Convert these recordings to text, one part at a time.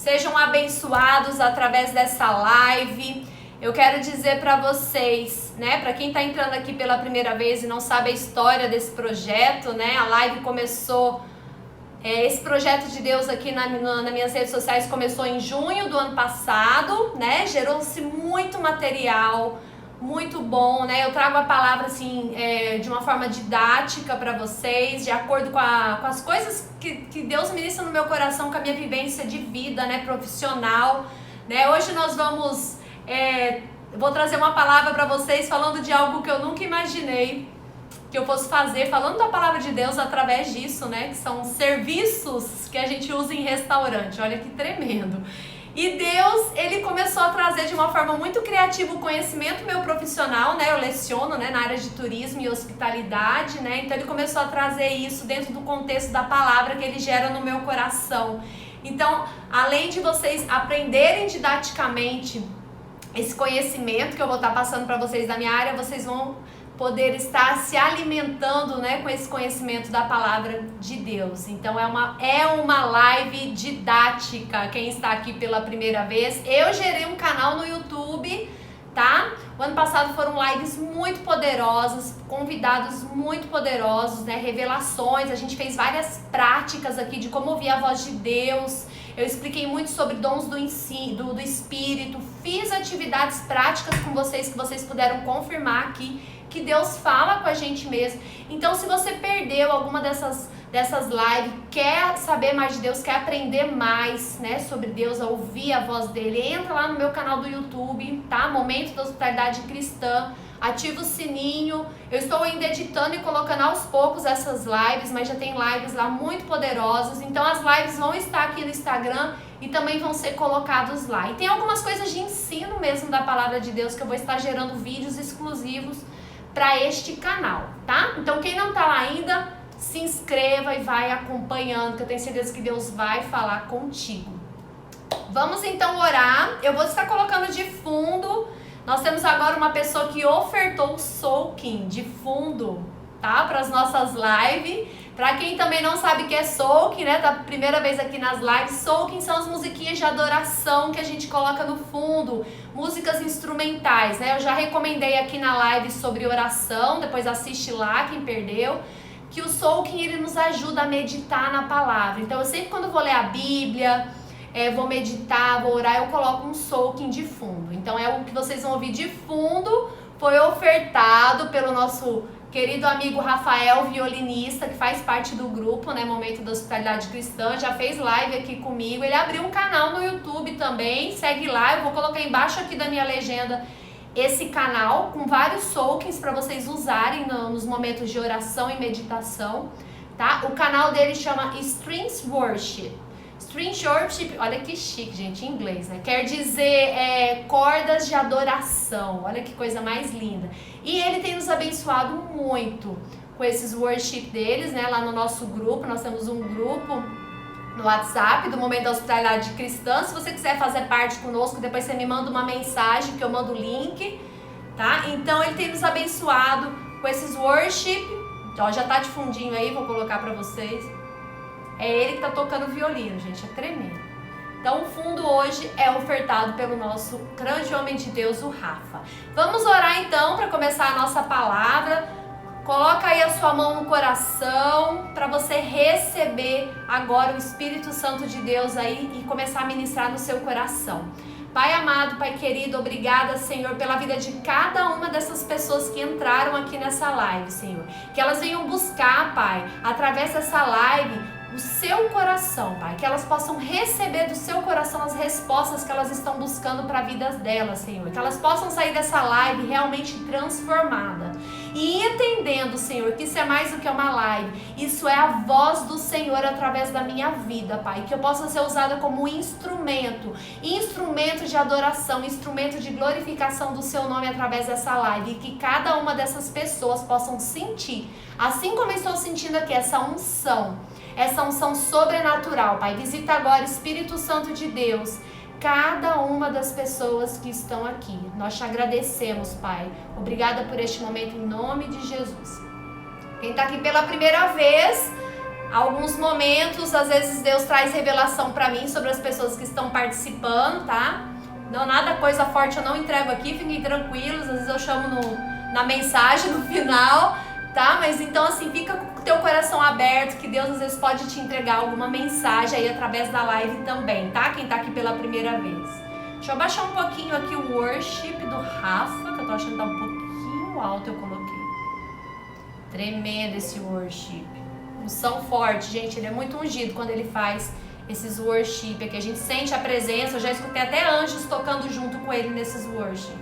Sejam abençoados através dessa live. Eu quero dizer para vocês, né, para quem está entrando aqui pela primeira vez e não sabe a história desse projeto, né, a live começou, esse projeto de Deus aqui nas minhas redes sociais começou em junho do ano passado, né, gerou-se muito material, muito bom, né, eu trago a palavra assim, de uma forma didática para vocês, de acordo com as coisas que Deus ministra no meu coração, com a minha vivência de vida, né, profissional, né, hoje nós vamos... vou trazer uma palavra para vocês falando de algo que eu nunca imaginei que eu fosse fazer, falando da palavra de Deus através disso, né? Que são serviços que a gente usa em restaurante. Olha que tremendo. E Deus, Ele começou a trazer de uma forma muito criativa o conhecimento meu profissional, né? Eu leciono, né, na área de turismo e hospitalidade, né? Então Ele começou a trazer isso dentro do contexto da palavra que Ele gera no meu coração. Então, além de vocês aprenderem didaticamente esse conhecimento que eu vou estar passando para vocês da minha área, vocês vão poder estar se alimentando, né, com esse conhecimento da palavra de Deus. Então é uma live didática. Quem está aqui pela primeira vez, eu gerei um canal no YouTube, tá? O ano passado foram lives muito poderosas, convidados muito poderosos, né, revelações. A gente fez várias práticas aqui de como ouvir a voz de Deus. Eu expliquei muito sobre dons do ensino, do Espírito, fiz atividades práticas com vocês que vocês puderam confirmar aqui que Deus fala com a gente mesmo. Então, se você perdeu alguma dessas lives, quer saber mais de Deus, quer aprender mais, né, sobre Deus, a ouvir a voz dele, entra lá no meu canal do YouTube, tá? Momento da Hospitalidade Cristã. Ativa o sininho. Eu estou ainda editando e colocando aos poucos essas lives, mas já tem lives lá muito poderosas. Então as lives vão estar aqui no Instagram e também vão ser colocados lá. E tem algumas coisas de ensino mesmo da palavra de Deus que eu vou estar gerando vídeos exclusivos para este canal, tá? Então quem não tá lá ainda, se inscreva e vai acompanhando, que eu tenho certeza que Deus vai falar contigo. Vamos então orar. Eu vou estar colocando de fundo. Nós temos agora uma pessoa que ofertou o soaking de fundo, tá? Para as nossas lives. Para quem também não sabe o que é soaking, né? Da primeira vez aqui nas lives, soaking são as musiquinhas de adoração que a gente coloca no fundo, músicas instrumentais, né? Eu já recomendei aqui na live sobre oração, depois assiste lá quem perdeu, que o soaking ele nos ajuda a meditar na palavra. Então eu sempre quando vou ler a Bíblia, vou meditar, vou orar, eu coloco um soaking de fundo. Então é o que vocês vão ouvir de fundo, foi ofertado pelo nosso querido amigo Rafael, violinista, que faz parte do grupo, né, Momento da Hospitalidade Cristã, já fez live aqui comigo. Ele abriu um canal no YouTube também, segue lá, eu vou colocar embaixo aqui da minha legenda esse canal com vários soakings para vocês usarem nos momentos de oração e meditação, tá? O canal dele chama Strings Worship. Strings Worship, olha que chique, gente, em inglês, né? Quer dizer cordas de adoração, olha que coisa mais linda. E ele tem nos abençoado muito com esses worship deles, né? Lá no nosso grupo, nós temos um grupo no WhatsApp do Momento da Hospitalidade Cristã. Se você quiser fazer parte conosco, depois você me manda uma mensagem que eu mando o link, tá? Então ele tem nos abençoado com esses worship. Ó, já tá de fundinho aí, vou colocar pra vocês. É ele que tá tocando violino, gente, é tremendo. Então o fundo hoje é ofertado pelo nosso grande homem de Deus, o Rafa. Vamos orar então para começar a nossa palavra. Coloca aí a sua mão no coração para você receber agora o Espírito Santo de Deus aí e começar a ministrar no seu coração. Pai amado, Pai querido, obrigada, Senhor, pela vida de cada uma dessas pessoas que entraram aqui nessa live, Senhor. Que elas venham buscar, Pai, através dessa live, o seu coração, Pai, que elas possam receber do seu coração as respostas que elas estão buscando para a vida delas, Senhor, que elas possam sair dessa live realmente transformada e entendendo, Senhor, que isso é mais do que uma live, isso é a voz do Senhor através da minha vida, Pai, que eu possa ser usada como instrumento de adoração, instrumento de glorificação do seu nome através dessa live, e que cada uma dessas pessoas possam sentir, assim como eu estou sentindo aqui, essa unção sobrenatural, Pai. Visita agora, Espírito Santo de Deus, cada uma das pessoas que estão aqui. Nós te agradecemos, Pai. Obrigada por este momento, em nome de Jesus. Quem está aqui pela primeira vez, alguns momentos, às vezes Deus traz revelação para mim sobre as pessoas que estão participando, tá? Não, nada coisa forte eu não entrego aqui, fiquem tranquilos, às vezes eu chamo na mensagem no final, tá? Mas então assim, fica com o teu coração aberto, que Deus às vezes pode te entregar alguma mensagem aí através da live também, tá? Quem tá aqui pela primeira vez. Deixa eu baixar um pouquinho aqui o worship do Rafa, que eu tô achando que tá um pouquinho alto, eu coloquei. Tremendo esse worship. Unção forte, gente, ele é muito ungido quando ele faz esses worship aqui. A gente sente a presença, eu já escutei até anjos tocando junto com ele nesses worship.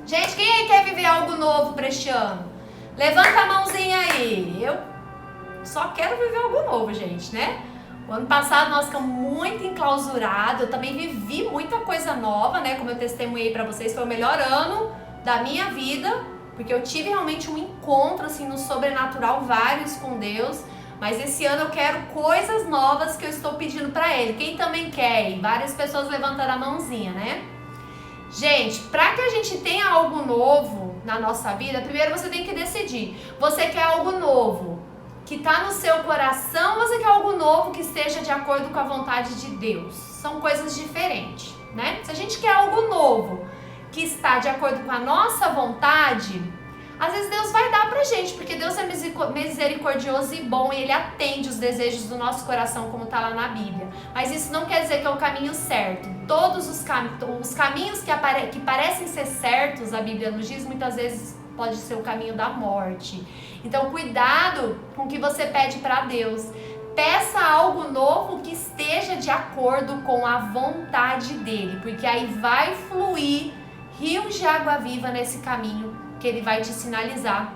Gente, quem aí quer viver algo novo para este ano? Levanta a mãozinha aí. Eu só quero viver algo novo, gente, né? O ano passado nós ficamos muito enclausurados, eu também vivi muita coisa nova, né? Como eu testemunhei para vocês, foi o melhor ano da minha vida, porque eu tive realmente um encontro assim no sobrenatural, vários com Deus. Mas esse ano eu quero coisas novas que eu estou pedindo para Ele. Quem também quer? E várias pessoas levantando a mãozinha, né? Gente, para que a gente tenha algo novo na nossa vida, primeiro você tem que decidir. Você quer algo novo que está no seu coração, ou você quer algo novo que esteja de acordo com a vontade de Deus? São coisas diferentes, né? Se a gente quer algo novo que está de acordo com a nossa vontade, às vezes Deus vai dar pra gente, porque Deus é misericordioso e bom e Ele atende os desejos do nosso coração, como tá lá na Bíblia. Mas isso não quer dizer que é o caminho certo. Todos os caminhos que parecem ser certos, a Bíblia nos diz, muitas vezes pode ser o caminho da morte. Então cuidado com o que você pede para Deus. Peça algo novo que esteja de acordo com a vontade dEle, porque aí vai fluir rios de água viva nesse caminho que Ele vai te sinalizar,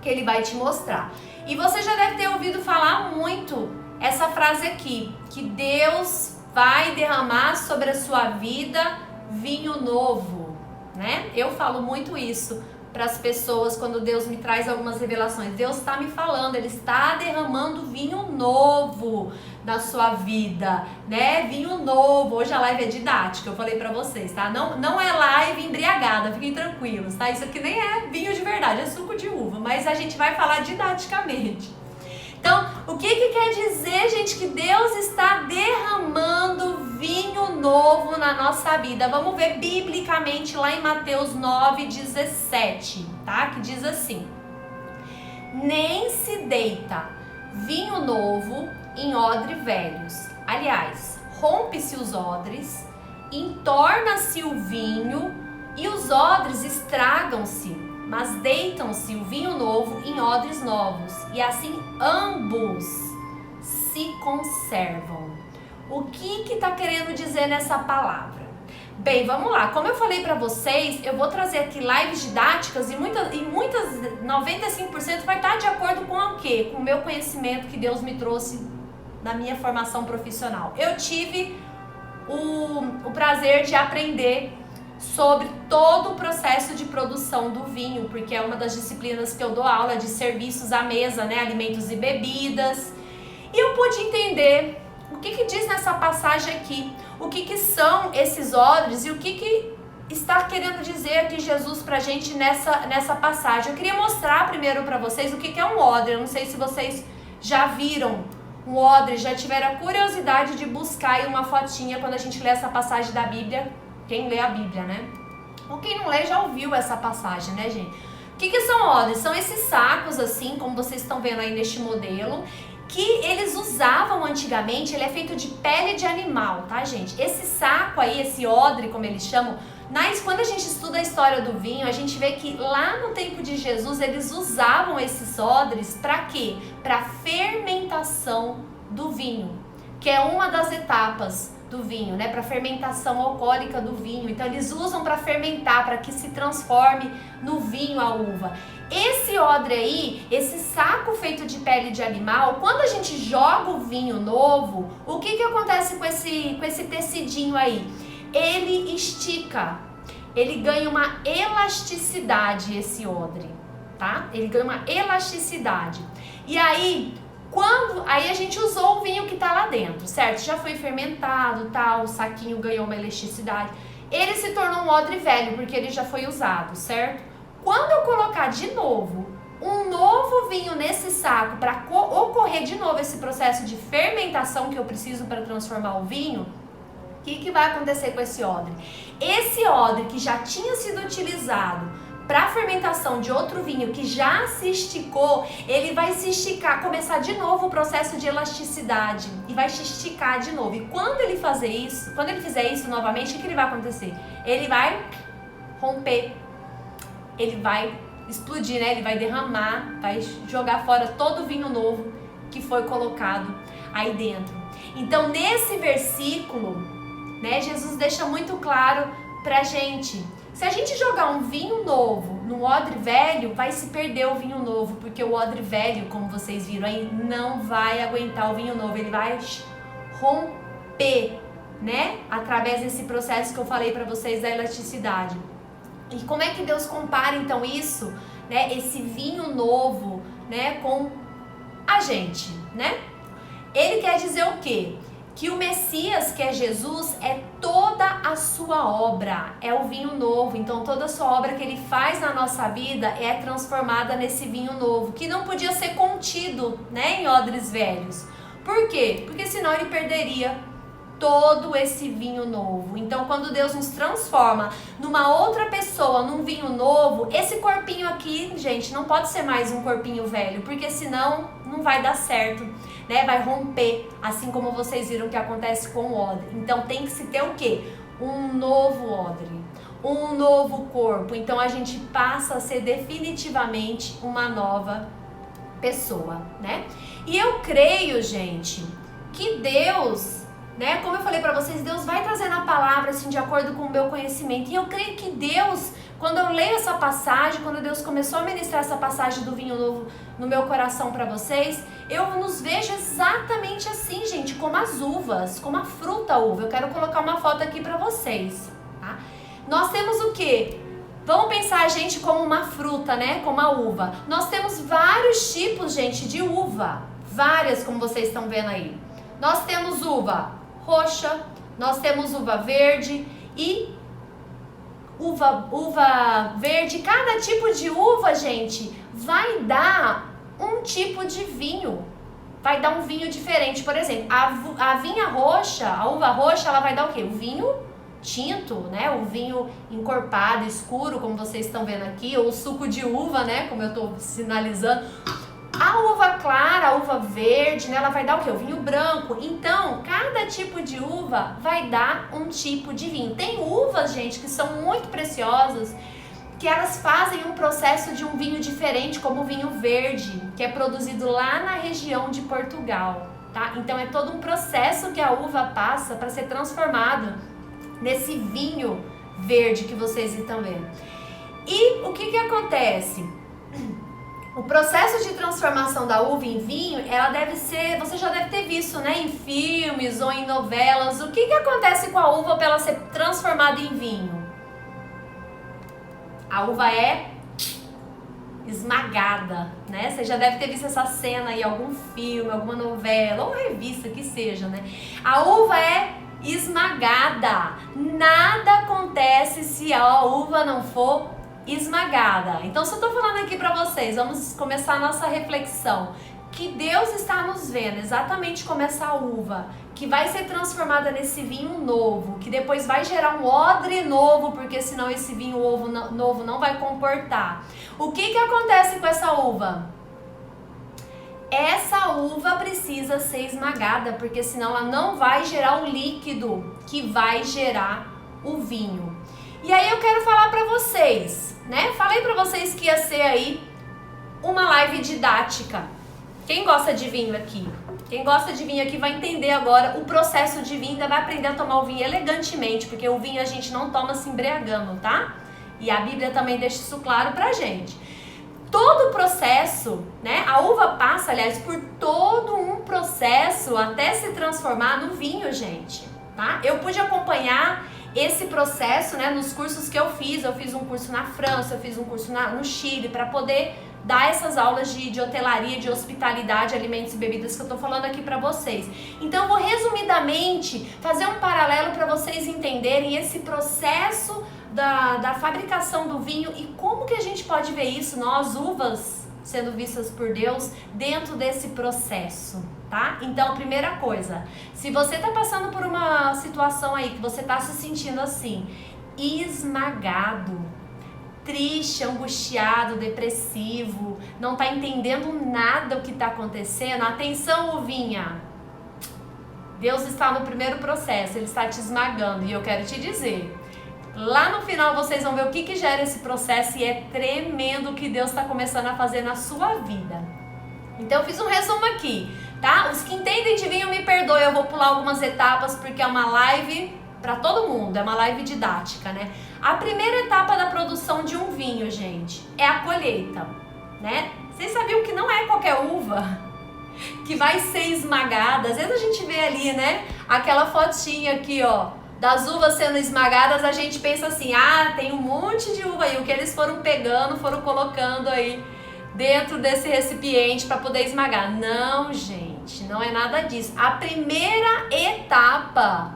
que Ele vai te mostrar. E você já deve ter ouvido falar muito essa frase aqui, que Deus vai derramar sobre a sua vida vinho novo, né? Eu falo muito isso para as pessoas quando Deus me traz algumas revelações. Deus está me falando, Ele está derramando vinho novo na sua vida, né? Vinho novo. Hoje a live é didática, eu falei para vocês, tá? Não é live embriagada, fiquem tranquilos, tá? Isso aqui nem é vinho de verdade, é suco de uva, mas a gente vai falar didaticamente. Então, o que quer dizer, gente, que Deus está derramando vinho novo na nossa vida? Vamos ver biblicamente lá em Mateus 9:17, tá? Que diz assim: nem se deita vinho novo em odre velhos. Aliás, rompe-se os odres, entorna-se o vinho e os odres estragam-se, mas deitam-se o vinho novo em odres novos, e assim ambos se conservam. O que está querendo dizer nessa palavra? Bem, vamos lá. Como eu falei para vocês, eu vou trazer aqui lives didáticas e muitas 95% vai estar de acordo com o quê? Com o meu conhecimento que Deus me trouxe na minha formação profissional. Eu tive o prazer de aprender sobre todo o processo de produção do vinho, porque é uma das disciplinas que eu dou aula de serviços à mesa, né, alimentos e bebidas. E eu pude entender o que diz nessa passagem aqui, o que são esses odres e o que está querendo dizer aqui Jesus pra gente nessa passagem. Eu queria mostrar primeiro para vocês o que é um odre. Eu não sei se vocês já viram um odre, já tiveram a curiosidade de buscar aí uma fotinha quando a gente lê essa passagem da Bíblia. Quem lê a Bíblia, né? Ou quem não lê já ouviu essa passagem, né, gente? O que são odres? São esses sacos, assim, como vocês estão vendo aí neste modelo, que eles usavam antigamente. Ele é feito de pele de animal, tá, gente? Esse saco aí, esse odre, como eles chamam, quando a gente estuda a história do vinho, a gente vê que lá no tempo de Jesus, eles usavam esses odres para quê? Para fermentação do vinho, que é uma das etapas do vinho, né, para fermentação alcoólica do vinho. Então eles usam para fermentar, para que se transforme no vinho a uva. Esse odre aí, esse saco feito de pele de animal, quando a gente joga o vinho novo, o que acontece com esse tecidinho aí? Ele estica, ele ganha uma elasticidade, esse odre, tá? Ele ganha uma elasticidade. E aí a gente usou o vinho que tá lá dentro, certo? Já foi fermentado, tal, o saquinho ganhou uma elasticidade. Ele se tornou um odre velho, porque ele já foi usado, certo? Quando eu colocar de novo um novo vinho nesse saco para ocorrer de novo esse processo de fermentação que eu preciso para transformar o vinho, o que vai acontecer com esse odre? Esse odre que já tinha sido utilizado para fermentação de outro vinho que já se esticou, ele vai se esticar, começar de novo o processo de elasticidade e vai se esticar de novo. E quando ele fizer isso novamente, o que ele vai acontecer? Ele vai romper, ele vai explodir, né? Ele vai derramar, vai jogar fora todo o vinho novo que foi colocado aí dentro. Então, nesse versículo, né, Jesus deixa muito claro pra gente: se a gente jogar um vinho novo no odre velho, vai se perder o vinho novo, porque o odre velho, como vocês viram aí, não vai aguentar o vinho novo, ele vai romper, né? Através desse processo que eu falei pra vocês da elasticidade. E como é que Deus compara então isso, né? Esse vinho novo, né? Com a gente, né? Ele quer dizer o quê? Que o Messias, que é Jesus, é toda a sua obra, é o vinho novo. Então toda a sua obra que ele faz na nossa vida é transformada nesse vinho novo, que não podia ser contido, né, em odres velhos. Por quê? Porque senão ele perderia todo esse vinho novo. Então quando Deus nos transforma numa outra pessoa, num vinho novo, esse corpinho aqui, gente, não pode ser mais um corpinho velho, porque senão não vai dar certo, né? Vai romper, assim como vocês viram que acontece com o odre. Então tem que se ter o quê? Um novo odre, um novo corpo. Então a gente passa a ser definitivamente uma nova pessoa, né? E eu creio, gente, que Deus, né, como eu falei pra vocês, Deus vai trazendo a palavra assim de acordo com o meu conhecimento. E eu creio que Deus, quando eu leio essa passagem, quando Deus começou a ministrar essa passagem do vinho novo no meu coração pra vocês, eu nos vejo exatamente assim, gente, como as uvas, como a fruta uva. Eu quero colocar uma foto aqui pra vocês, tá? Nós temos o quê? Vamos pensar a gente como uma fruta, né? Como a uva. Nós temos vários tipos, gente, de uva. Várias, como vocês estão vendo aí. Nós temos uva roxa, nós temos uva verde e uva verde. Cada tipo de uva, gente, vai dar um tipo de vinho. Vai dar um vinho diferente. Por exemplo, a vinha roxa, a uva roxa, ela vai dar o quê? O vinho tinto, né? O vinho encorpado, escuro, como vocês estão vendo aqui, ou suco de uva, né? Como eu estou sinalizando. A uva clara, a uva verde, né, ela vai dar o quê? O vinho branco. Então, cada tipo de uva vai dar um tipo de vinho. Tem uvas, gente, que são muito preciosas, que elas fazem um processo de um vinho diferente, como o vinho verde, que é produzido lá na região de Portugal, tá? Então, é todo um processo que a uva passa para ser transformado nesse vinho verde que vocês estão vendo. E o que acontece? O processo de transformação da uva em vinho, ela deve ser, você já deve ter visto, né, em filmes ou em novelas. O que acontece com a uva para ela ser transformada em vinho? A uva é esmagada, né? Você já deve ter visto essa cena em algum filme, alguma novela ou revista que seja, né? A uva é esmagada. Nada acontece se a uva não for esmagada. Então, se eu tô falando aqui pra vocês, vamos começar a nossa reflexão, que Deus está nos vendo exatamente como essa uva, que vai ser transformada nesse vinho novo, que depois vai gerar um odre novo, porque senão esse vinho novo não vai comportar. O que acontece com essa uva? Essa uva precisa ser esmagada, porque senão ela não vai gerar o líquido que vai gerar o vinho. E aí eu quero falar pra vocês, né? Falei pra vocês que ia ser aí uma live didática. Quem gosta de vinho aqui? Quem gosta de vinho aqui vai entender agora o processo de vinho, ainda vai aprender a tomar o vinho elegantemente, porque o vinho a gente não toma se embriagando, tá? E a Bíblia também deixa isso claro pra gente. Todo o processo, né? A uva passa, aliás, por todo um processo até se transformar no vinho, gente, tá? Eu pude acompanhar esse processo, né, nos cursos que eu fiz um curso na França, eu fiz um curso no Chile, para poder dar essas aulas de hotelaria, de hospitalidade, alimentos e bebidas que eu tô falando aqui para vocês. Então eu vou resumidamente fazer um paralelo para vocês entenderem esse processo da fabricação do vinho e como que a gente pode ver isso, nós uvas sendo vistas por Deus dentro desse processo, tá? Então, primeira coisa, se você tá passando por uma situação aí que você tá se sentindo assim, esmagado, triste, angustiado, depressivo, não tá entendendo nada do que tá acontecendo, atenção, ovinha, Deus está no primeiro processo, Ele está te esmagando, e eu quero te dizer, lá no final vocês vão ver o que gera esse processo, e é tremendo o que Deus está começando a fazer na sua vida. Então eu fiz um resumo aqui, tá? Os que entendem de vinho me perdoem, eu vou pular algumas etapas porque é uma live para todo mundo, é uma live didática, né? A primeira etapa da produção de um vinho, gente, é a colheita, né? Vocês sabiam que não é qualquer uva que vai ser esmagada? Às vezes a gente vê ali, né, aquela fotinha aqui, ó, das uvas sendo esmagadas, a gente pensa assim, ah, tem um monte de uva aí, o que eles foram pegando, foram colocando aí dentro desse recipiente para poder esmagar. Não, gente, não é nada disso. A primeira etapa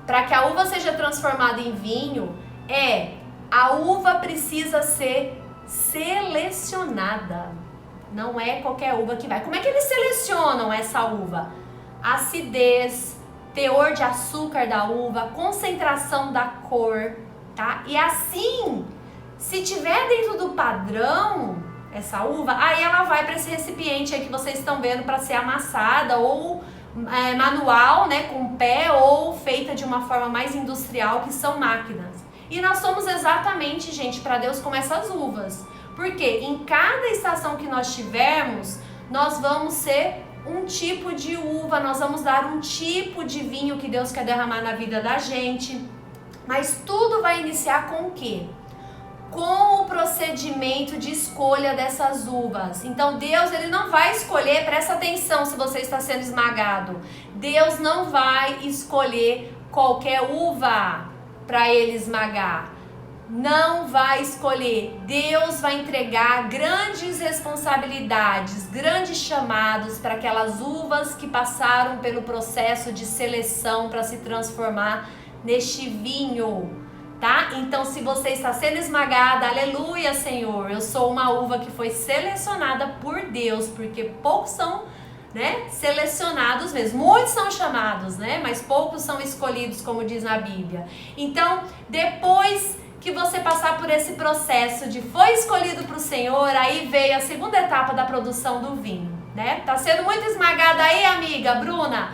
para que a uva seja transformada em vinho é a uva precisa ser selecionada. Não é qualquer uva que vai. Como é que eles selecionam essa uva? Acidez, teor de açúcar da uva, concentração da cor, tá? E assim, se tiver dentro do padrão essa uva, aí ela vai para esse recipiente aí que vocês estão vendo para ser amassada ou manual, né, com o pé, ou feita de uma forma mais industrial, que são máquinas. E nós somos exatamente, gente, para Deus como essas uvas. Porque em cada estação que nós tivermos, nós vamos ser um tipo de uva, nós vamos dar um tipo de vinho que Deus quer derramar na vida da gente. Mas tudo vai iniciar com o quê? Com o procedimento de escolha dessas uvas. Então Deus, Ele não vai escolher, presta atenção se você está sendo esmagado, Deus não vai escolher qualquer uva para Ele esmagar. Não vai escolher. Deus vai entregar grandes responsabilidades, grandes chamados para aquelas uvas que passaram pelo processo de seleção para se transformar neste vinho, tá? Então, se você está sendo esmagada, aleluia, Senhor, eu sou uma uva que foi selecionada por Deus, porque poucos são, né, selecionados mesmo. Muitos são chamados, né, mas poucos são escolhidos, como diz na Bíblia. Então, depois que você passar por esse processo de foi escolhido para o Senhor, aí veio a segunda etapa da produção do vinho, né? Tá sendo muito esmagada aí, amiga Bruna?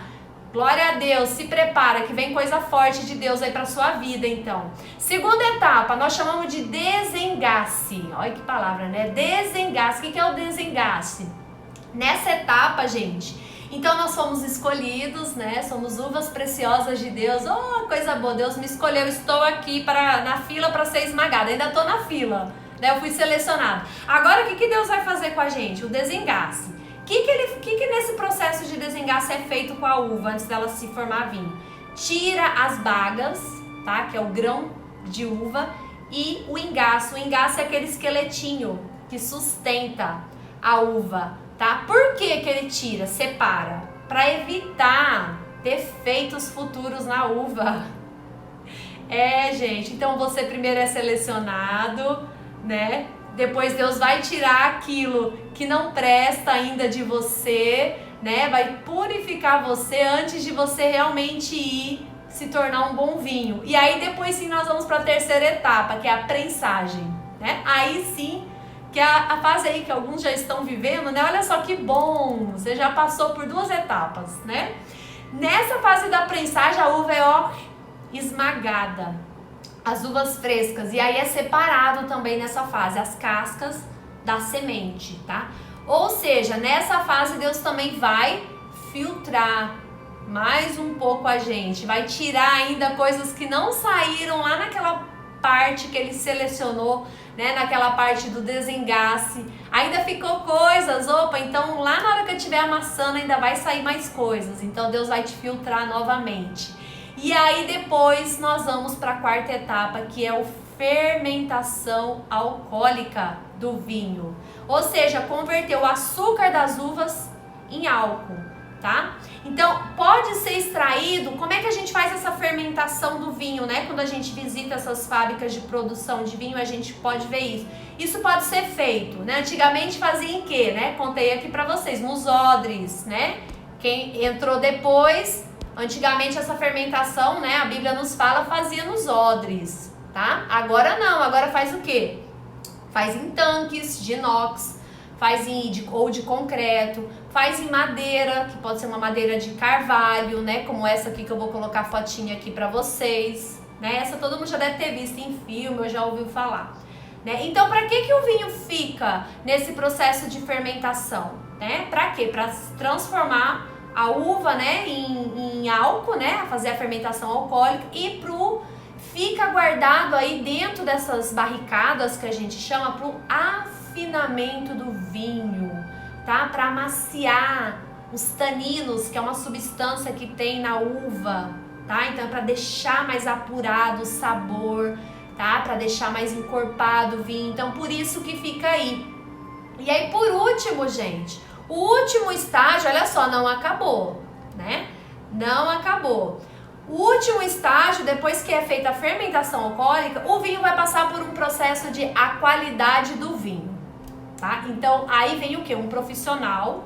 Glória a Deus, se prepara que vem coisa forte de Deus aí para sua vida, então. Segunda etapa, nós chamamos de desengace. Olha que palavra, né? Desengace. O que é o desengace? Nessa etapa, gente, então nós fomos escolhidos, né? Somos uvas preciosas de Deus. Oh, coisa boa, Deus me escolheu, estou aqui na fila para ser esmagada. Ainda estou na fila, né? Eu fui selecionado. Agora o que Deus vai fazer com a gente? O desengace. O que nesse processo de desengace é feito com a uva antes dela se formar vinho? Tira as bagas, tá? Que é o grão de uva, e o engaço. O engaço é aquele esqueletinho que sustenta a uva, tá? Por que ele tira, separa? Para evitar defeitos futuros na uva. Gente, então você primeiro é selecionado, né? Depois Deus vai tirar aquilo que não presta ainda de você, né? Vai purificar você antes de você realmente ir se tornar um bom vinho. E aí depois sim nós vamos para a terceira etapa, que é a prensagem, né? Aí sim, que é a fase aí que alguns já estão vivendo, né? Olha só que bom, você já passou por duas etapas, né? Nessa fase da prensagem, a uva é esmagada, as uvas frescas, e aí é separado também nessa fase as cascas da semente, tá? Ou seja, nessa fase Deus também vai filtrar mais um pouco a gente, vai tirar ainda coisas que não saíram lá naquela parte que ele selecionou, né, naquela parte do desengace, ainda ficou coisas, então lá na hora que eu estiver amassando ainda vai sair mais coisas, então Deus vai te filtrar novamente. E aí depois nós vamos para a quarta etapa, que é o fermentação alcoólica do vinho, ou seja, converter o açúcar das uvas em álcool, tá? Então, pode ser extraído. Como é que a gente faz essa fermentação do vinho, né? Quando a gente visita essas fábricas de produção de vinho, a gente pode ver isso. Isso pode ser feito, né? Antigamente fazia em quê, né? Contei aqui pra vocês, nos odres, né? Quem entrou depois, antigamente essa fermentação, né? A Bíblia nos fala, fazia nos odres, tá? Agora não, agora faz o quê? Faz em tanques de inox, faz ou de concreto, faz em madeira, que pode ser uma madeira de carvalho, né? Como essa aqui que eu vou colocar a fotinha aqui pra vocês, né? Essa todo mundo já deve ter visto em filme, ou já ouviu falar, né? Então, para que o vinho fica nesse processo de fermentação, né? Para quê? Para transformar a uva, né, em álcool, né? Fazer a fermentação alcoólica e fica guardado aí dentro dessas barricadas que a gente chama pro afinamento do vinho, tá? Para amaciar os taninos, que é uma substância que tem na uva, tá? Então é para deixar mais apurado o sabor, tá? Para deixar mais encorpado o vinho. Então por isso que fica aí. E aí por último, gente, o último estágio, olha só, não acabou, né? Não acabou. O último estágio, depois que é feita a fermentação alcoólica, o vinho vai passar por um processo de aqualidade do vinho, tá? Então, aí vem o quê? Um profissional,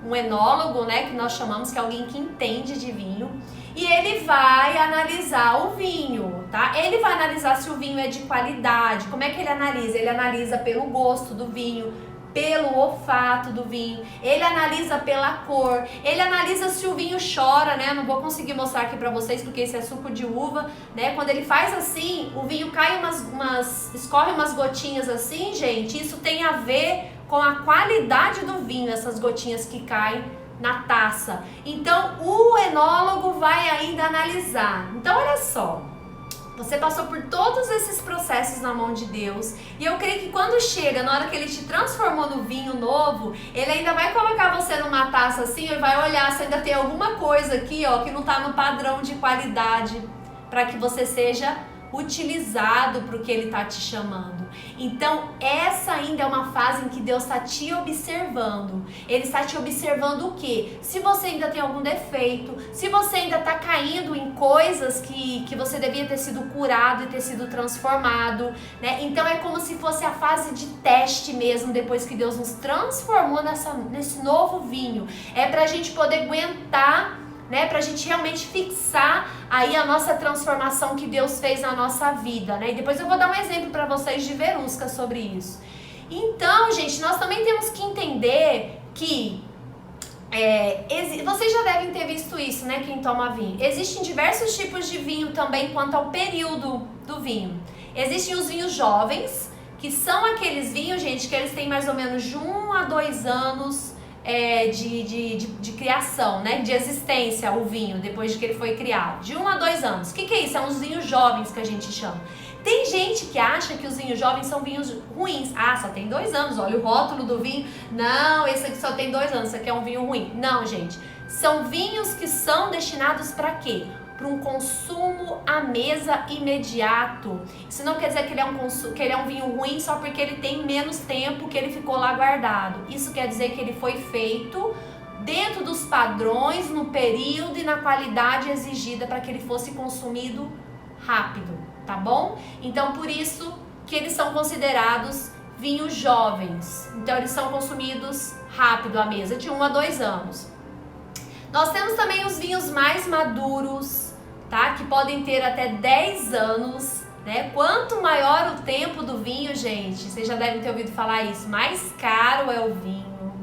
um enólogo, né, que nós chamamos, que é alguém que entende de vinho, e ele vai analisar o vinho, tá? Ele vai analisar se o vinho é de qualidade. Como é que ele analisa? Ele analisa pelo gosto do vinho, pelo olfato do vinho, ele analisa pela cor, ele analisa se o vinho chora, né? Não vou conseguir mostrar aqui pra vocês porque esse é suco de uva, né? Quando ele faz assim, o vinho cai escorre umas gotinhas assim, gente, isso tem a ver com a qualidade do vinho, essas gotinhas que caem na taça. Então, o enólogo vai ainda analisar. Então, olha só, você passou por todos esses processos na mão de Deus, e eu creio que quando chega, na hora que ele te transformou no vinho novo, ele ainda vai colocar você numa taça assim e vai olhar se ainda tem alguma coisa aqui, ó, que não tá no padrão de qualidade, para que você seja utilizado para o que ele tá te chamando. Então essa ainda é uma fase em que Deus está te observando. Ele está te observando o quê? Se você ainda tem algum defeito, se você ainda está caindo em coisas que você devia ter sido curado e ter sido transformado, né? Então é como se fosse a fase de teste mesmo, depois que Deus nos transformou nesse novo vinho. É para a gente poder aguentar, né, pra gente realmente fixar aí a nossa transformação que Deus fez na nossa vida, né? E depois eu vou dar um exemplo para vocês de Verusca sobre isso. Então, gente, nós também temos que entender que vocês já devem ter visto isso, né, quem toma vinho. Existem diversos tipos de vinho também quanto ao período do vinho. Existem os vinhos jovens, que são aqueles vinhos, gente, que eles têm mais ou menos de 1 a 2 anos de criação, né? De existência, o vinho, depois de que ele foi criado. De 1 a 2 anos. O que é isso? São os vinhos jovens que a gente chama. Tem gente que acha que os vinhos jovens são vinhos ruins. Ah, só tem 2 anos, olha o rótulo do vinho. Não, esse aqui só tem 2 anos, isso aqui é um vinho ruim. Não, gente. São vinhos que são destinados para quê? Para um consumo à mesa imediato. Isso não quer dizer que ele é um vinho ruim só porque ele tem menos tempo que ele ficou lá guardado. Isso quer dizer que ele foi feito dentro dos padrões, no período e na qualidade exigida para que ele fosse consumido rápido, tá bom? Então, por isso que eles são considerados vinhos jovens. Então, eles são consumidos rápido à mesa, de 1 a 2 anos. Nós temos também os vinhos mais maduros, tá? Que podem ter até 10 anos, né? Quanto maior o tempo do vinho, gente, vocês já devem ter ouvido falar isso, mais caro é o vinho,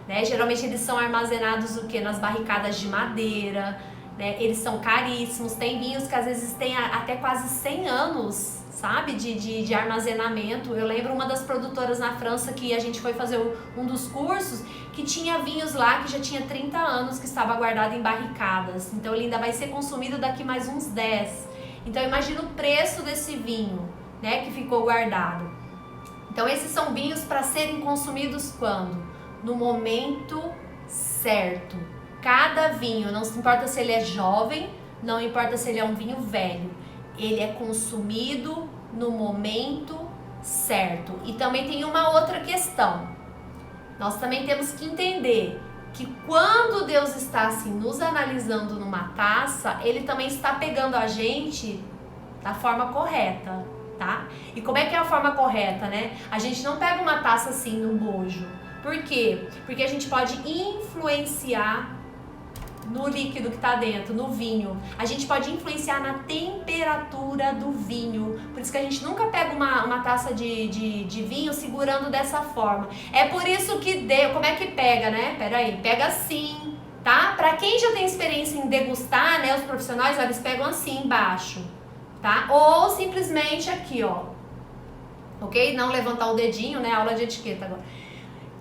né? Geralmente eles são armazenados o quê? Nas barricadas de madeira, né? Eles são caríssimos. Tem vinhos que às vezes têm até quase 100 anos, sabe? De armazenamento. Eu lembro uma das produtoras na França que a gente foi fazer um dos cursos, que tinha vinhos lá que já tinha 30 anos, que estava guardado em barricadas. Então ele ainda vai ser consumido daqui mais uns 10. Então imagina o preço desse vinho, né, que ficou guardado. Então esses são vinhos para serem consumidos quando? No momento certo. Cada vinho, não importa se ele é jovem, não importa se ele é um vinho velho, ele é consumido no momento certo. E também tem uma outra questão. Nós também temos que entender que quando Deus está assim nos analisando numa taça, Ele também está pegando a gente da forma correta, tá? E como é que é a forma correta, né? A gente não pega uma taça assim no bojo. Por quê? Porque a gente pode influenciar no líquido que está dentro, no vinho. A gente pode influenciar na temperatura do vinho. Por isso que a gente nunca pega uma taça de vinho segurando dessa forma. É por isso que como é que pega, né? Peraí, pega assim, tá? Pra quem já tem experiência em degustar, né? Os profissionais, ó, eles pegam assim embaixo, tá? Ou simplesmente aqui, ó. Ok? Não levantar o dedinho, né? Aula de etiqueta agora.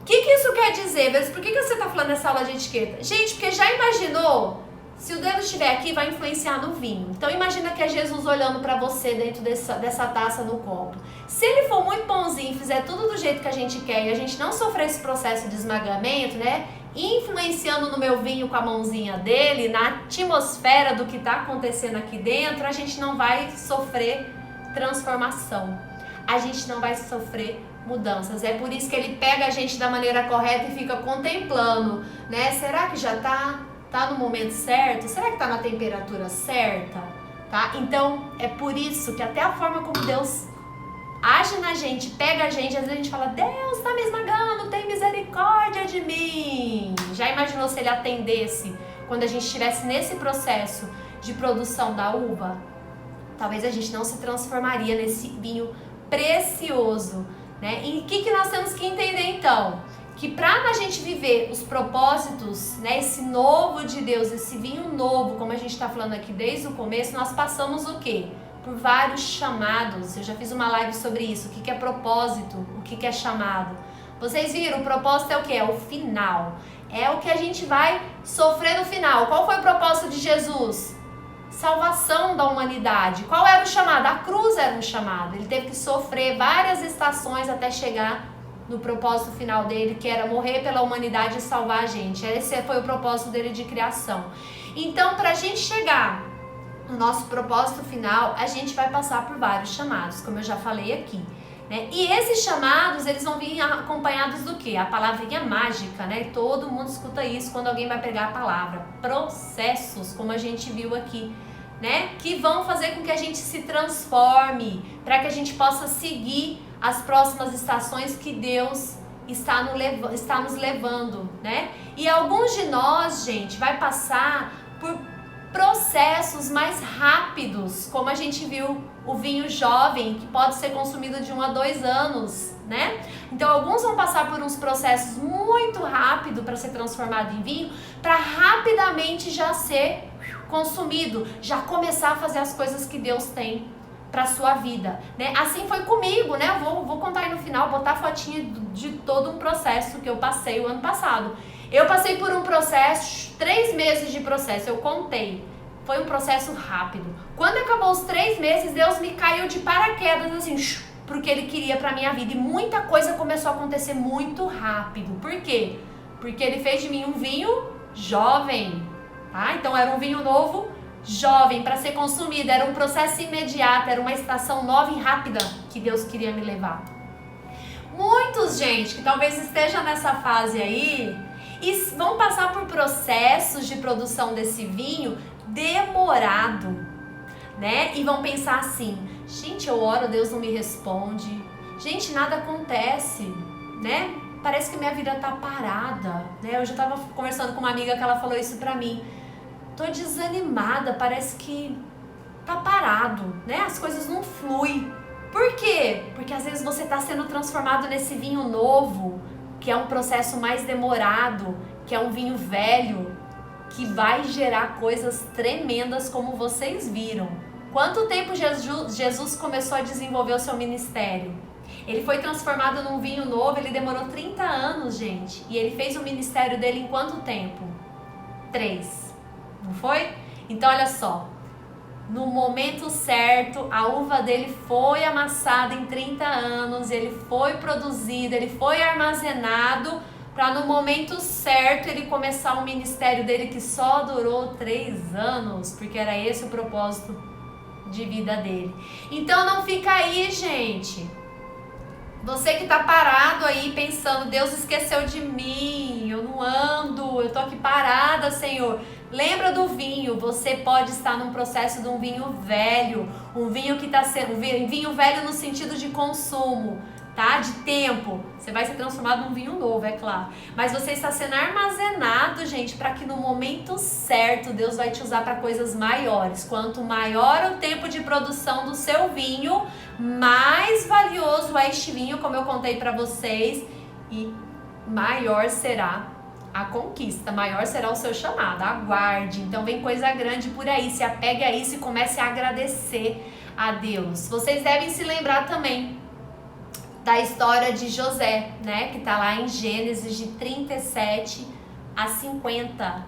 O que isso quer dizer? Por que você está falando nessa aula de etiqueta? Gente, porque já imaginou? Se o dedo estiver aqui, vai influenciar no vinho. Então imagina que é Jesus olhando para você dentro dessa taça no copo. Se ele for muito bonzinho, fizer tudo do jeito que a gente quer e a gente não sofrer esse processo de esmagamento, né? Influenciando no meu vinho com a mãozinha dele, na atmosfera do que está acontecendo aqui dentro, a gente não vai sofrer transformação. A gente não vai sofrer mudanças. É por isso que ele pega a gente da maneira correta e fica contemplando, né? Será que já tá no momento certo? Será que tá na temperatura certa? Tá? Então, é por isso que até a forma como Deus age na gente, pega a gente, às vezes a gente fala, Deus tá me esmagando, tem misericórdia de mim. Já imaginou se ele atendesse quando a gente estivesse nesse processo de produção da uva? Talvez a gente não se transformaria nesse vinho precioso, né? E o que nós temos que entender então? Que para a gente viver os propósitos, né, esse novo de Deus, esse vinho novo, como a gente está falando aqui desde o começo, nós passamos o quê? Por vários chamados. Eu já fiz uma live sobre isso. O que é propósito? O que é chamado? Vocês viram? O propósito é o quê? É o final. É o que a gente vai sofrer no final. Qual foi o propósito de Jesus? Salvação da humanidade. Qual era o chamado? A cruz era um chamado. Ele teve que sofrer várias estações até chegar no propósito final dele, que era morrer pela humanidade e salvar a gente. Esse foi o propósito dele de criação. Então, para a gente chegar no nosso propósito final, a gente vai passar por vários chamados, como eu já falei aqui, né? E esses chamados, eles vão vir acompanhados do quê? A palavrinha mágica, né? Todo mundo escuta isso quando alguém vai pregar a palavra. Processos, como a gente viu aqui, né? Que vão fazer com que a gente se transforme, para que a gente possa seguir as próximas estações que Deus está nos levando, né? E alguns de nós, gente, vai passar por processos mais rápidos, como a gente viu o vinho jovem, que pode ser consumido de 1 a 2 anos, né? Então alguns vão passar por uns processos muito rápido para ser transformado em vinho, para rapidamente já ser consumido, já começar a fazer as coisas que Deus tem para sua vida, né? Assim foi comigo, né? Eu vou contar aí no final, botar a fotinha de todo um processo que eu passei o ano passado. Eu passei por um processo, 3 meses de processo, eu contei. Foi um processo rápido. Quando acabou os 3 meses, Deus me caiu de paraquedas, assim, porque Ele queria pra minha vida. E muita coisa começou a acontecer muito rápido. Por quê? Porque Ele fez de mim um vinho jovem, tá? Então era um vinho novo, jovem, para ser consumido. Era um processo imediato, era uma estação nova e rápida que Deus queria me levar. Muitos, gente, que talvez esteja nessa fase aí, e vão passar por processos de produção desse vinho demorado, né? E vão pensar assim, gente, eu oro, Deus não me responde, gente, nada acontece, né? Parece que minha vida tá parada, né? Eu já tava conversando com uma amiga que ela falou isso pra mim, tô desanimada, parece que tá parado, né? As coisas não fluem. Por quê? Porque às vezes você tá sendo transformado nesse vinho novo, que é um processo mais demorado, que é um vinho velho, que vai gerar coisas tremendas como vocês viram. Quanto tempo Jesus começou a desenvolver o seu ministério? Ele foi transformado num vinho novo, ele demorou 30 anos, gente. E ele fez o ministério dele em quanto tempo? 3. Não foi? Então olha só, no momento certo, a uva dele foi amassada em 30 anos, ele foi produzido, ele foi armazenado, para no momento certo ele começar o ministério dele, que só durou 3 anos, porque era esse o propósito de vida dele. Então não fica aí, gente, Você que tá parado aí pensando, Deus esqueceu de mim, eu não ando, eu tô aqui parada, Senhor. Lembra do vinho, você pode estar num processo de um vinho velho, um vinho que tá sendo, um vinho velho no sentido de consumo, tá? De tempo. Você vai ser transformado num vinho novo, é claro. Mas você está sendo armazenado, gente, para que no momento certo Deus vai te usar para coisas maiores. Quanto maior o tempo de produção do seu vinho, mais valioso é este vinho, como eu contei para vocês, e maior será a conquista, maior será o seu chamado. Aguarde. Então vem coisa grande por aí, se apegue a isso e comece a agradecer a Deus. Vocês devem se lembrar também da história de José, né, que tá lá em Gênesis de 37 a 50.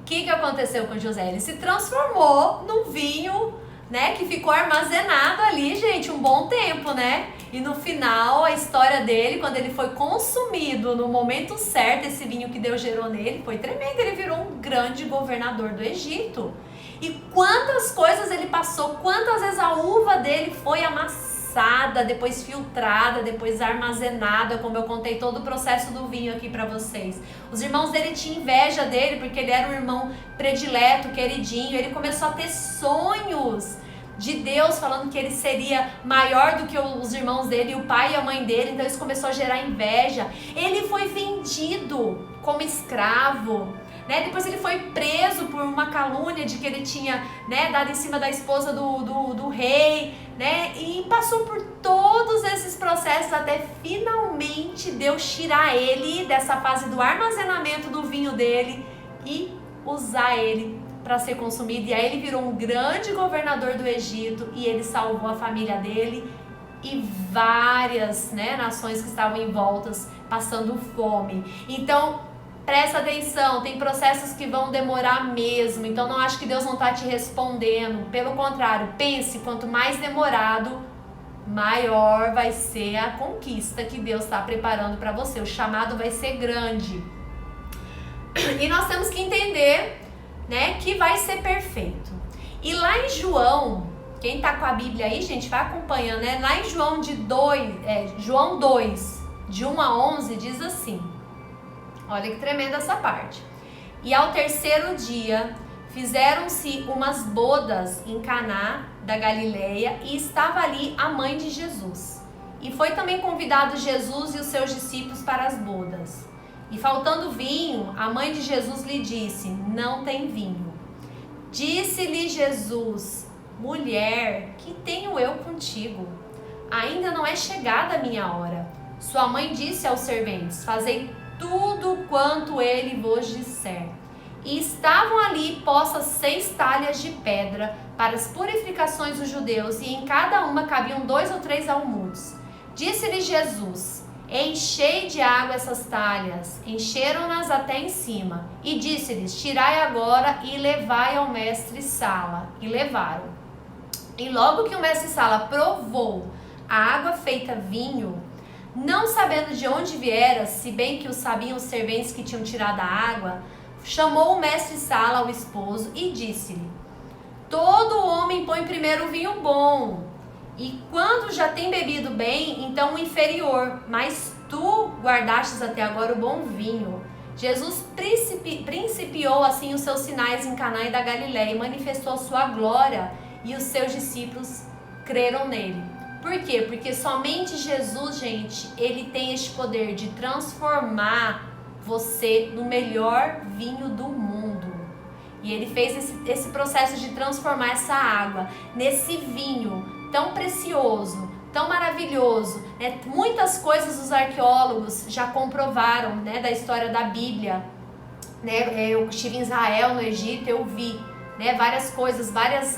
O que aconteceu com José? Ele se transformou num vinho, né, que ficou armazenado ali, gente, um bom tempo, né? E no final, a história dele, quando ele foi consumido no momento certo, esse vinho que Deus gerou nele, foi tremendo. Ele virou um grande governador do Egito. E quantas coisas ele passou, quantas vezes a uva dele foi amassada, depois filtrada, depois armazenada, como eu contei todo o processo do vinho aqui para vocês. Os irmãos dele tinham inveja dele, porque ele era um irmão predileto, queridinho. Ele começou a ter sonhos de Deus, falando que ele seria maior do que os irmãos dele, o pai e a mãe dele. Então isso começou a gerar inveja. Ele foi vendido como escravo, né? Depois ele foi preso por uma calúnia de que ele tinha, né, dado em cima da esposa do rei, né? E passou por todos esses processos até finalmente Deus tirar ele dessa fase do armazenamento do vinho dele e usar ele para ser consumido. E aí ele virou um grande governador do Egito e ele salvou a família dele e várias, né, nações que estavam em voltas passando fome. Então presta atenção, tem processos que vão demorar mesmo, então não acho que Deus não está te respondendo. Pelo contrário, pense, quanto mais demorado, maior vai ser a conquista que Deus está preparando para você. O chamado vai ser grande. E nós temos que entender, né, que vai ser perfeito. E lá em João, quem tá com a Bíblia aí, gente, vai acompanhando, né? Lá em João, João 2, de 1 a 11, diz assim. Olha que tremenda essa parte. E ao terceiro dia, fizeram-se umas bodas em Caná da Galileia, e estava ali a mãe de Jesus. E foi também convidado Jesus e os seus discípulos para as bodas. E faltando vinho, a mãe de Jesus lhe disse: não tem vinho. Disse-lhe Jesus: mulher, que tenho eu contigo? Ainda não é chegada a minha hora. Sua mãe disse aos serventes: fazei tudo quanto ele vos disser. E estavam ali postas 6 talhas de pedra para as purificações dos judeus, e em cada uma cabiam 2 ou 3 almudes. Disse-lhe Jesus: enchei de água essas talhas. Encheram-nas até em cima. E disse-lhes: tirai agora e levai ao mestre-sala. E levaram. E logo que o mestre-sala provou a água feita vinho, não sabendo de onde viera, se bem que o sabiam os serventes que tinham tirado a água, chamou o mestre-sala ao esposo e disse-lhe: todo homem põe primeiro o vinho bom, e quando já tem bebido bem, então o inferior, mas tu guardastes até agora o bom vinho. Jesus principiou assim os seus sinais em Caná e da Galileia, e manifestou a sua glória, e os seus discípulos creram nele. Por quê? Porque somente Jesus, gente, ele tem este poder de transformar você no melhor vinho do mundo. E ele fez esse processo de transformar essa água nesse vinho tão precioso, tão maravilhoso, né? Muitas coisas os arqueólogos já comprovaram, né, da história da Bíblia, né? Eu estive em Israel, no Egito, eu vi, né, várias coisas, vários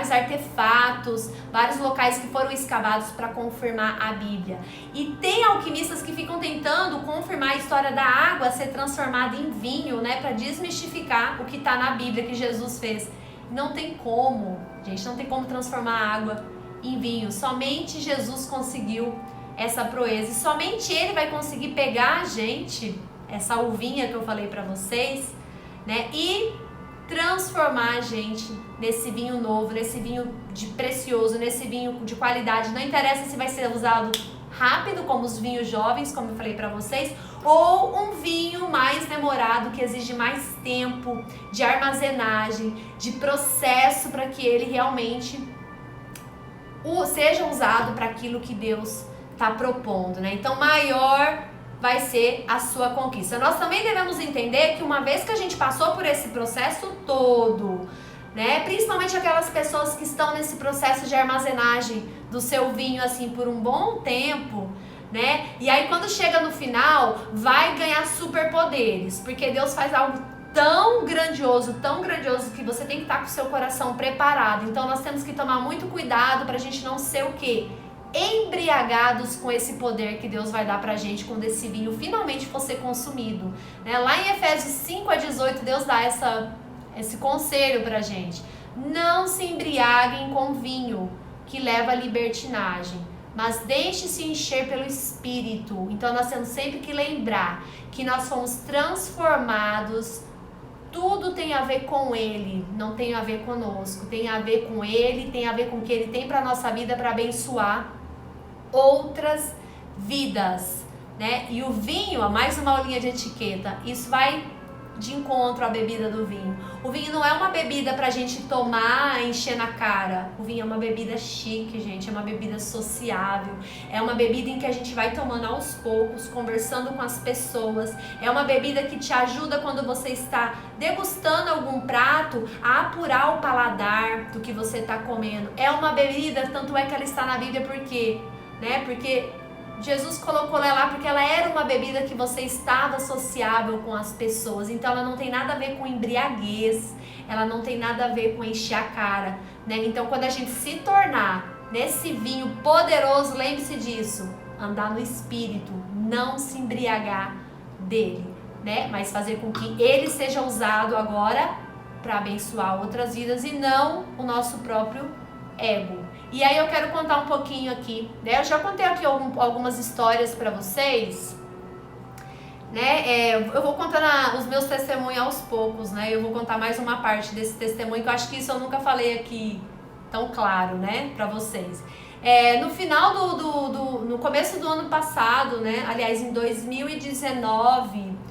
artefatos, vários locais que foram escavados para confirmar a Bíblia. E tem alquimistas que ficam tentando confirmar a história da água ser transformada em vinho, né, para desmistificar o que está na Bíblia que Jesus fez. Não tem como, gente, não tem como transformar a água em vinho. Somente Jesus conseguiu essa proeza, e somente ele vai conseguir pegar a gente, essa uvinha que eu falei para vocês, né, e transformar a gente nesse vinho novo, nesse vinho de precioso, nesse vinho de qualidade. Não interessa se vai ser usado rápido, como os vinhos jovens, como eu falei para vocês, ou um vinho mais demorado, que exige mais tempo de armazenagem, de processo, para que ele realmente seja usado para aquilo que Deus está propondo, né? Então, maior vai ser a sua conquista. Nós também devemos entender que uma vez que a gente passou por esse processo todo, né, principalmente aquelas pessoas que estão nesse processo de armazenagem do seu vinho assim por um bom tempo, né? E aí quando chega no final, vai ganhar superpoderes, porque Deus faz algo tão grandioso que você tem que estar com o seu coração preparado. Então nós temos que tomar muito cuidado para a gente não ser o quê? Embriagados com esse poder que Deus vai dar pra gente quando esse vinho finalmente for ser consumido, né? Lá em Efésios 5:18, Deus dá esse conselho pra gente: não se embriaguem com vinho que leva à libertinagem, mas deixe-se encher pelo Espírito. Então nós temos sempre que lembrar que nós fomos transformados. Tudo tem a ver com Ele, não tem a ver conosco, tem a ver com Ele, tem a ver com o que Ele tem para nossa vida, para abençoar outras vidas, né? E o vinho, mais uma aulinha de etiqueta, isso vai de encontro à bebida do vinho. O vinho não é uma bebida pra gente tomar, encher na cara. O vinho é uma bebida chique, gente, é uma bebida sociável, é uma bebida em que a gente vai tomando aos poucos, conversando com as pessoas. É uma bebida que te ajuda quando você está degustando algum prato a apurar o paladar do que você está comendo. É uma bebida, tanto é que ela está na Bíblia, porque Jesus colocou ela lá porque ela era uma bebida que você estava sociável com as pessoas. Então ela não tem nada a ver com embriaguez, ela não tem nada a ver com encher a cara, né? Então quando a gente se tornar nesse vinho poderoso, lembre-se disso: andar no Espírito, não se embriagar dele, né? Mas fazer com que ele seja usado agora para abençoar outras vidas e não o nosso próprio ego. E aí eu quero contar um pouquinho aqui, né? Eu já contei aqui algumas histórias para vocês, né? Eu vou contando os meus testemunhos aos poucos, né? Eu vou contar mais uma parte desse testemunho, que eu acho que isso eu nunca falei aqui tão claro, né? Para vocês. No final no começo do ano passado, né? Aliás, em 2019...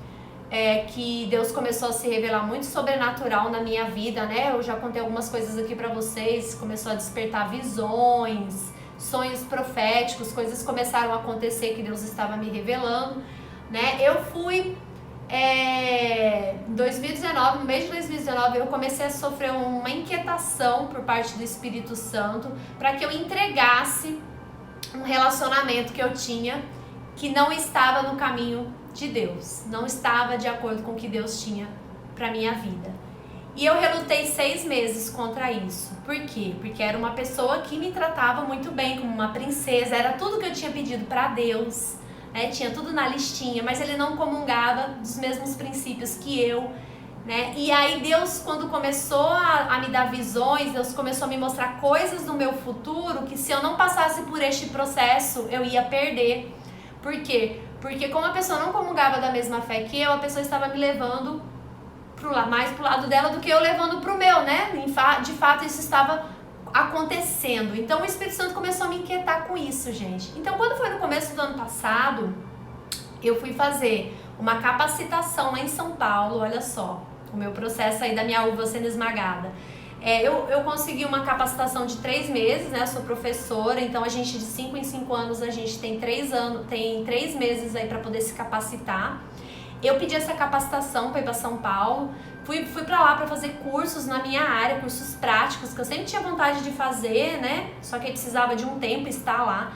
que Deus começou a se revelar muito sobrenatural na minha vida, né? Eu já contei algumas coisas aqui pra vocês, começou a despertar visões, sonhos proféticos, coisas começaram a acontecer que Deus estava me revelando, né? Eu fui, em 2019, no mês de 2019, eu comecei a sofrer uma inquietação por parte do Espírito Santo para que eu entregasse um relacionamento que eu tinha que não estava no caminho de Deus, não estava de acordo com o que Deus tinha para minha vida. E eu relutei 6 meses contra isso. Por quê? Porque era uma pessoa que me tratava muito bem, como uma princesa, era tudo que eu tinha pedido para Deus, né? Tinha tudo na listinha, mas ele não comungava dos mesmos princípios que eu, né? E aí Deus, quando começou a me dar visões, Deus começou a me mostrar coisas do meu futuro que, se eu não passasse por este processo, eu ia perder. Por quê? Porque como a pessoa não comungava da mesma fé que eu, a pessoa estava me levando mais pro lado dela do que eu levando pro meu, né? De fato, isso estava acontecendo. Então o Espírito Santo começou a me inquietar com isso, gente. Então quando foi no começo do ano passado, eu fui fazer uma capacitação lá em São Paulo, olha só, o meu processo aí da minha uva sendo esmagada. Eu consegui uma capacitação de 3 meses, né? Eu sou professora, então a gente de 5 em 5 anos, a gente tem 3 meses aí para poder se capacitar. Eu pedi essa capacitação para ir para São Paulo, fui para lá para fazer cursos na minha área, cursos práticos, que eu sempre tinha vontade de fazer, né? Só que aí precisava de um tempo estar lá.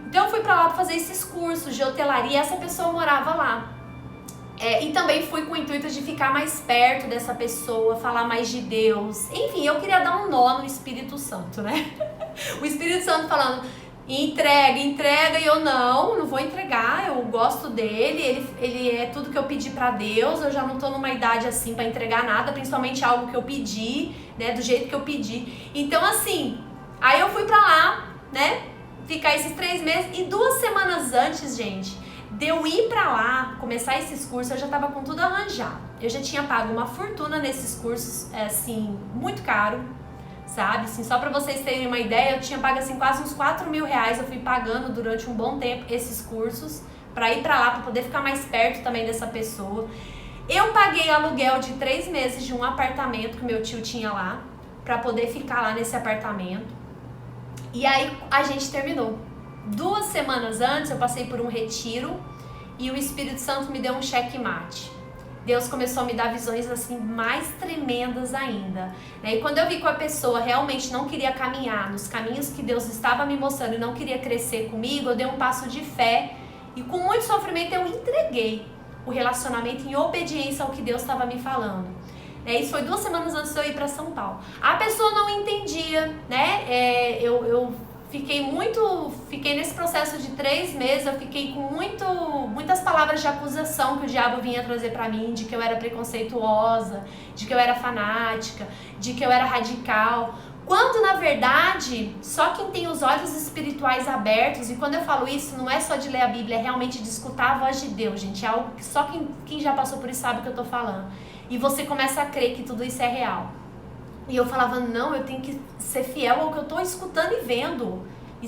Então eu fui para lá para fazer esses cursos de hotelaria e essa pessoa morava lá. E também fui com o intuito de ficar mais perto dessa pessoa, falar mais de Deus. Enfim, eu queria dar um nó no Espírito Santo, né? O Espírito Santo falando, entrega, e eu não vou entregar, eu gosto dele, ele é tudo que eu pedi pra Deus, eu já não tô numa idade assim pra entregar nada, principalmente algo que eu pedi, né, do jeito que eu pedi. Então assim, aí eu fui pra lá, né, ficar esses 3 meses, e 2 semanas antes, gente, de eu ir pra lá, começar esses cursos, eu já tava com tudo arranjado. eu já tinha pago uma fortuna nesses cursos, assim, muito caro, sabe? Assim, só pra vocês terem uma ideia, eu tinha pago assim quase uns 4 mil reais, eu fui pagando durante um bom tempo esses cursos pra ir pra lá, pra poder ficar mais perto também dessa pessoa. Eu paguei aluguel de 3 meses de um apartamento que meu tio tinha lá, pra poder ficar lá nesse apartamento. E aí a gente terminou. 2 semanas antes eu passei por um retiro e o Espírito Santo me deu um checkmate. Deus começou a me dar visões assim mais tremendas ainda, né? E quando eu vi que a pessoa realmente não queria caminhar nos caminhos que Deus estava me mostrando e não queria crescer comigo, eu dei um passo de fé e com muito sofrimento eu entreguei o relacionamento em obediência ao que Deus estava me falando. Isso foi 2 semanas antes de eu ir para São Paulo. A pessoa não entendia, né? Eu fiquei nesse processo de 3 meses, eu fiquei com muitas palavras de acusação que o diabo vinha trazer pra mim, de que eu era preconceituosa, de que eu era fanática, de que eu era radical, quando na verdade, só quem tem os olhos espirituais abertos, e quando eu falo isso, não é só de ler a Bíblia, é realmente de escutar a voz de Deus, gente, é algo que só quem já passou por isso sabe o que eu tô falando, e você começa a crer que tudo isso é real. E eu falava, não, eu tenho que ser fiel ao que eu estou escutando e vendo.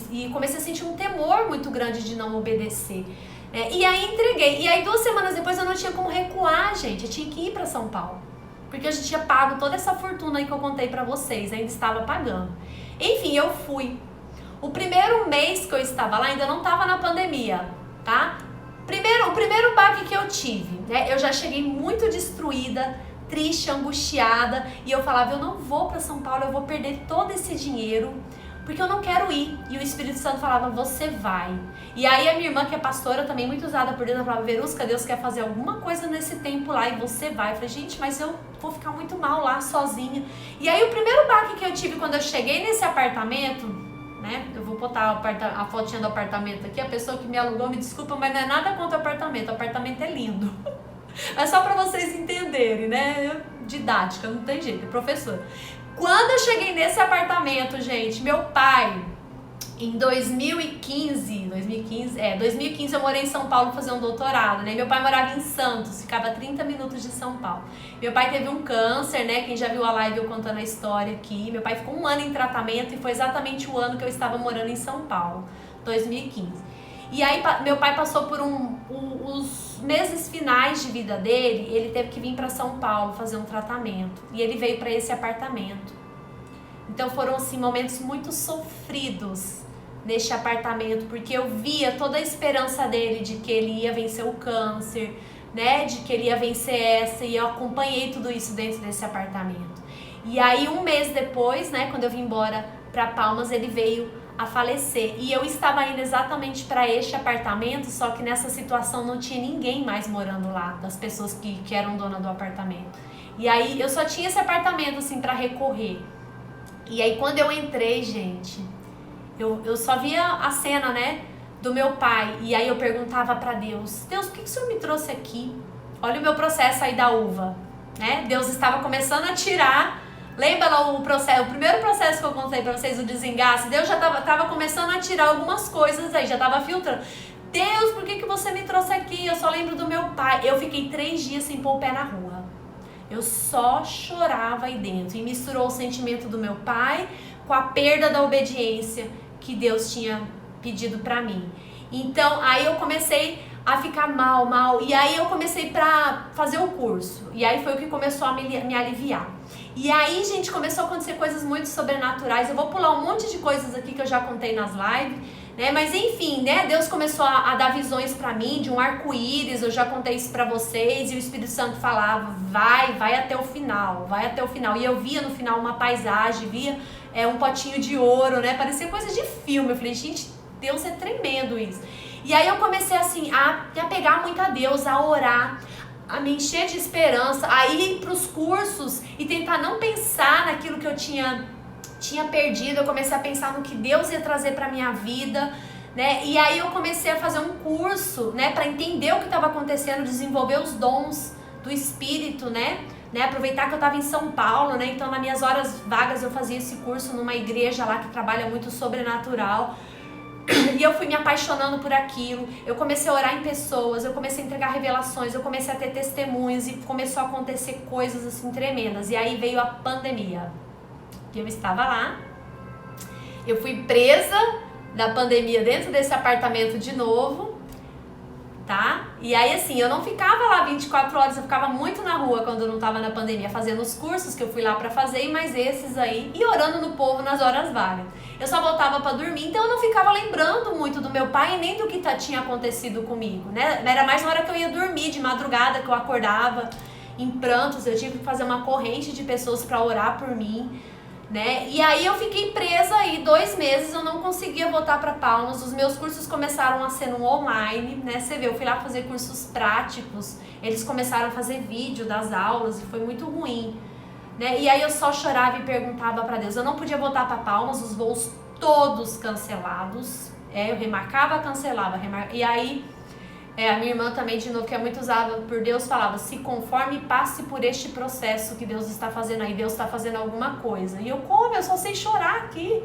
E comecei a sentir um temor muito grande de não obedecer. E aí entreguei. E aí 2 semanas depois eu não tinha como recuar, gente. Eu tinha que ir para São Paulo. Porque eu já tinha pago toda essa fortuna aí que eu contei para vocês. Ainda estava pagando. Enfim, eu fui. O primeiro mês que eu estava lá, ainda não estava na pandemia, tá? O primeiro baque que eu tive, né? Eu já cheguei muito destruída, triste, angustiada, e eu falava, eu não vou para São Paulo, eu vou perder todo esse dinheiro, porque eu não quero ir. E o Espírito Santo falava, você vai. E aí a minha irmã, que é pastora, também muito usada por Deus, ela falava, Verusca, Deus quer fazer alguma coisa nesse tempo lá, e você vai. Eu falei, gente, mas eu vou ficar muito mal lá, sozinha. E aí o primeiro baque que eu tive quando eu cheguei nesse apartamento, né, eu vou botar a fotinha do apartamento aqui, a pessoa que me alugou, me desculpa, mas não é nada contra o apartamento é lindo. É só para vocês entenderem, né? Didática, não tem jeito, é professor. Quando eu cheguei nesse apartamento, gente, meu pai, em 2015 eu morei em São Paulo fazer um doutorado, né? Meu pai morava em Santos, ficava 30 minutos de São Paulo. Meu pai teve um câncer, né? Quem já viu a live eu contando a história aqui. Meu pai ficou 1 ano em tratamento e foi exatamente o ano que eu estava morando em São Paulo, 2015. E aí meu pai passou por os meses finais de vida dele, ele teve que vir para São Paulo fazer um tratamento. E ele veio para esse apartamento. Então foram assim momentos muito sofridos neste apartamento, porque eu via toda a esperança dele de que ele ia vencer o câncer, né, de que ele ia vencer essa, e eu acompanhei tudo isso dentro desse apartamento. E aí 1 mês depois, né, quando eu vim embora para Palmas, ele veio a falecer. E eu estava indo exatamente para este apartamento, só que nessa situação não tinha ninguém mais morando lá, das pessoas que eram dona do apartamento. E aí eu só tinha esse apartamento assim para recorrer. E aí quando eu entrei, gente, eu só via a cena, né, do meu pai. E aí eu perguntava para Deus, por que o Senhor me trouxe aqui? Olha o meu processo aí da uva, né? Deus estava começando a tirar. Lembra lá o primeiro processo que eu contei pra vocês, o desengaste? Deus já tava começando a tirar algumas coisas aí, já tava filtrando. Deus, por que você me trouxe aqui? Eu só lembro do meu pai. Eu fiquei 3 dias sem pôr o pé na rua. Eu só chorava aí dentro. E misturou o sentimento do meu pai com a perda da obediência que Deus tinha pedido pra mim. Então, aí eu comecei a ficar mal. E aí eu comecei pra fazer o curso. E aí foi o que começou a me aliviar. E aí, gente, começou a acontecer coisas muito sobrenaturais. Eu vou pular um monte de coisas aqui que eu já contei nas lives, né? Mas enfim, né? Deus começou a dar visões pra mim de um arco-íris. Eu já contei isso pra vocês. E o Espírito Santo falava, vai até o final, vai até o final. E eu via no final uma paisagem, via um potinho de ouro, né? Parecia coisa de filme. Eu falei, gente, Deus é tremendo isso. E aí eu comecei assim a pegar muito a Deus, a orar, a me encher de esperança, a ir para os cursos e tentar não pensar naquilo que eu tinha perdido. Eu comecei a pensar no que Deus ia trazer para minha vida, né? E aí eu comecei a fazer um curso, né, para entender o que estava acontecendo, desenvolver os dons do Espírito, né? Aproveitar que eu estava em São Paulo, né? Então nas minhas horas vagas eu fazia esse curso numa igreja lá que trabalha muito sobrenatural. E eu fui me apaixonando por aquilo, eu comecei a orar em pessoas, eu comecei a entregar revelações, eu comecei a ter testemunhos e começou a acontecer coisas assim tremendas. E aí veio a pandemia. E eu estava lá, eu fui presa da pandemia dentro desse apartamento de novo, tá? E aí assim, eu não ficava lá 24 horas, eu ficava muito na rua quando eu não estava na pandemia, fazendo os cursos que eu fui lá para fazer e mais esses aí, e orando no povo nas horas vagas. Eu só voltava para dormir, então eu não ficava lembrando muito do meu pai e nem do que tinha acontecido comigo, né? Era mais na hora que eu ia dormir, de madrugada, que eu acordava em prantos, eu tive que fazer uma corrente de pessoas para orar por mim, né? E aí eu fiquei presa aí 2 meses, eu não conseguia voltar para Palmas. Os meus cursos começaram a ser no online, né? Você vê, eu fui lá fazer cursos práticos, eles começaram a fazer vídeo das aulas e foi muito ruim, né? E aí eu só chorava e perguntava para Deus. Eu não podia voltar para Palmas, os voos todos cancelados, eu remarcava, cancelava, e aí a minha irmã também, de novo, que é muito usada por Deus, falava: se conforme e passe por este processo que Deus está fazendo aí, Deus está fazendo alguma coisa. E eu, como? Eu só sei chorar aqui.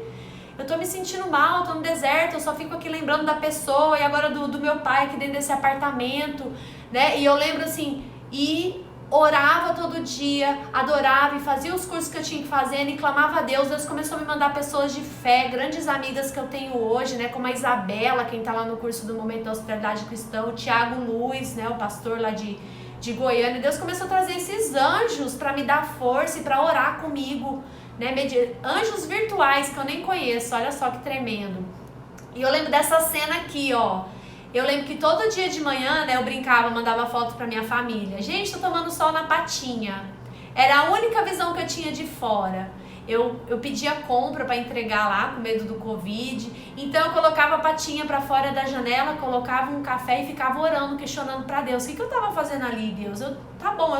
Eu tô me sentindo mal, tô no deserto, eu só fico aqui lembrando da pessoa, e agora do meu pai aqui dentro desse apartamento, né? E eu lembro assim, e orava todo dia, adorava e fazia os cursos que eu tinha que fazer e clamava a Deus. Deus começou a me mandar pessoas de fé, grandes amigas que eu tenho hoje, né, como a Isabela, quem tá lá no curso do Momento da Hospitalidade Cristã, o Tiago Luiz, né, o pastor lá de Goiânia. Deus começou a trazer esses anjos para me dar força e para orar comigo, né, anjos virtuais que eu nem conheço, olha só que tremendo. E eu lembro dessa cena aqui, ó. Eu lembro que todo dia de manhã, né, eu brincava, mandava foto pra minha família. Gente, tô tomando sol na patinha. Era a única visão que eu tinha de fora. Eu pedia compra para entregar lá, com medo do Covid. Então eu colocava a patinha para fora da janela, colocava um café e ficava orando, questionando para Deus. O que eu tava fazendo ali, Deus? Tá bom,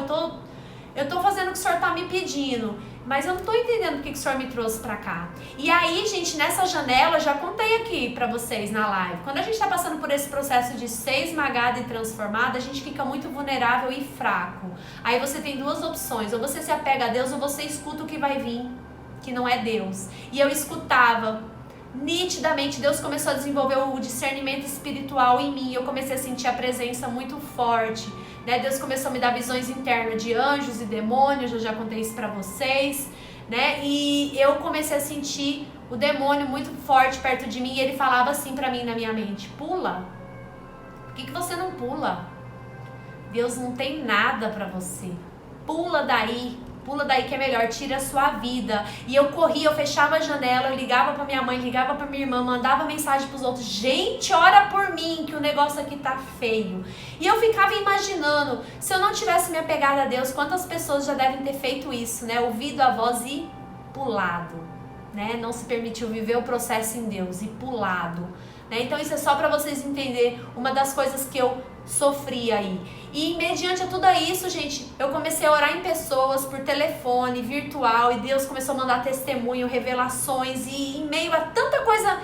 eu tô fazendo o que o Senhor tá me pedindo, mas eu não tô entendendo o que o Senhor me trouxe pra cá. E aí, gente, nessa janela, eu já contei aqui pra vocês na live, quando a gente tá passando por esse processo de ser esmagada e transformada, a gente fica muito vulnerável e fraco. Aí você tem 2 opções: ou você se apega a Deus, ou você escuta o que vai vir, que não é Deus. E eu escutava nitidamente. Deus começou a desenvolver o discernimento espiritual em mim, eu comecei a sentir a presença muito forte, né? Deus começou a me dar visões internas de anjos e demônios, eu já contei isso pra vocês, né? E eu comecei a sentir o demônio muito forte perto de mim, e ele falava assim pra mim na minha mente: pula, por que você não pula? Deus não tem nada pra você, pula daí que é melhor, tira a sua vida. E eu corria, eu fechava a janela, eu ligava pra minha mãe, ligava pra minha irmã, mandava mensagem pros outros: gente, ora por mim, que o negócio aqui tá feio. E eu ficava imaginando, se eu não tivesse me apegado a Deus, quantas pessoas já devem ter feito isso, né? Ouvido a voz e pulado, né? Não se permitiu viver o processo em Deus e pulado, né? Então isso é só pra vocês entenderem uma das coisas que eu sofri aí. E mediante a tudo isso, gente, eu comecei a orar em pessoas, por telefone, virtual, e Deus começou a mandar testemunho, revelações, e em meio a tanta coisa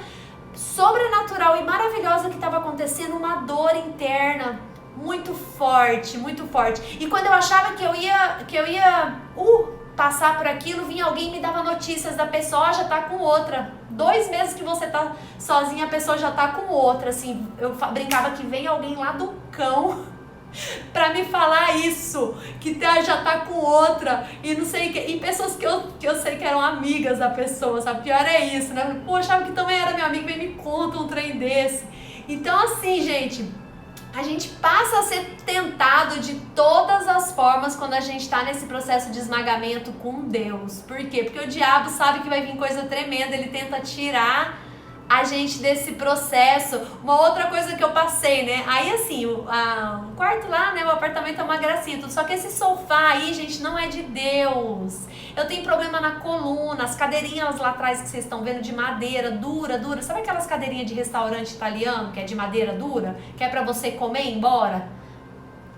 sobrenatural e maravilhosa que estava acontecendo, uma dor interna muito forte, muito forte. E quando eu achava que eu ia passar por aquilo, vinha alguém e me dava notícias da pessoa: já tá com outra. 2 meses que você tá sozinha, a pessoa já tá com outra. Assim, eu brincava que vem alguém lá do cão pra me falar isso, que já tá com outra, e não sei o que. E pessoas que eu sei que eram amigas da pessoa, sabe? Pior é isso, né? Pô, achava que também era minha amiga, vem me conta um trem desse. Então assim, gente, a gente passa a ser tentado de todas as formas quando a gente está nesse processo de esmagamento com Deus. Por quê? Porque o diabo sabe que vai vir coisa tremenda, ele tenta tirar a gente desse processo. Uma outra coisa que eu passei, né? Aí assim, o quarto lá, né? O apartamento é uma gracinha, tudo. Só que esse sofá aí, gente, não é de Deus. Eu tenho problema na coluna, as cadeirinhas lá atrás que vocês estão vendo de madeira, dura. Sabe aquelas cadeirinhas de restaurante italiano, que é de madeira dura? Que é pra você comer e ir embora?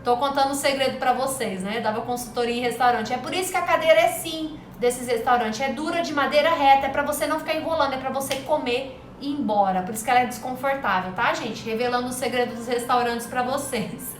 Tô contando um segredo pra vocês, né? Dava consultoria em restaurante. É por isso que a cadeira é assim, desses restaurantes. É dura, de madeira reta, é pra você não ficar enrolando, é pra você comer ir embora. Por isso que ela é desconfortável, tá, gente? Revelando o segredo dos restaurantes pra vocês.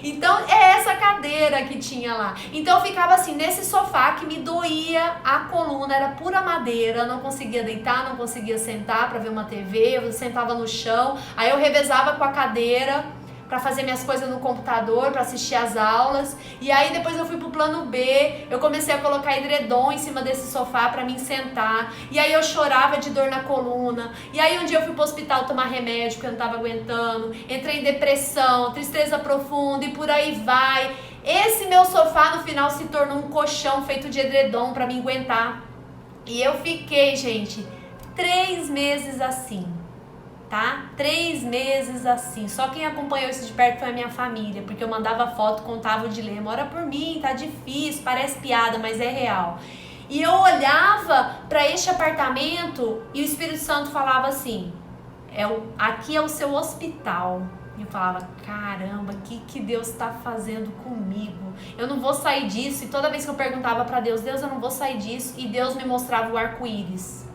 Então é essa cadeira que tinha lá. Então eu ficava assim nesse sofá que me doía a coluna, era pura madeira, não conseguia deitar, não conseguia sentar pra ver uma TV, eu sentava no chão, aí eu revezava com a cadeira para fazer minhas coisas no computador, para assistir as aulas. E aí depois eu fui pro plano B, eu comecei a colocar edredom em cima desse sofá para mim sentar. E aí eu chorava de dor na coluna. E aí um dia eu fui pro hospital tomar remédio porque eu não tava aguentando. Entrei em depressão, tristeza profunda e por aí vai. Esse meu sofá no final se tornou um colchão feito de edredom para me aguentar. E eu fiquei, gente, 3 meses assim. Tá? 3 meses assim. Só quem acompanhou isso de perto foi a minha família, porque eu mandava foto, contava o dilema. Ora por mim, tá difícil, parece piada, mas é real. E eu olhava para este apartamento e o Espírito Santo falava assim: aqui é o seu hospital. E eu falava: caramba, o que Deus está fazendo comigo? Eu não vou sair disso. E toda vez que eu perguntava para Deus, eu não vou sair disso. E Deus me mostrava o arco-íris.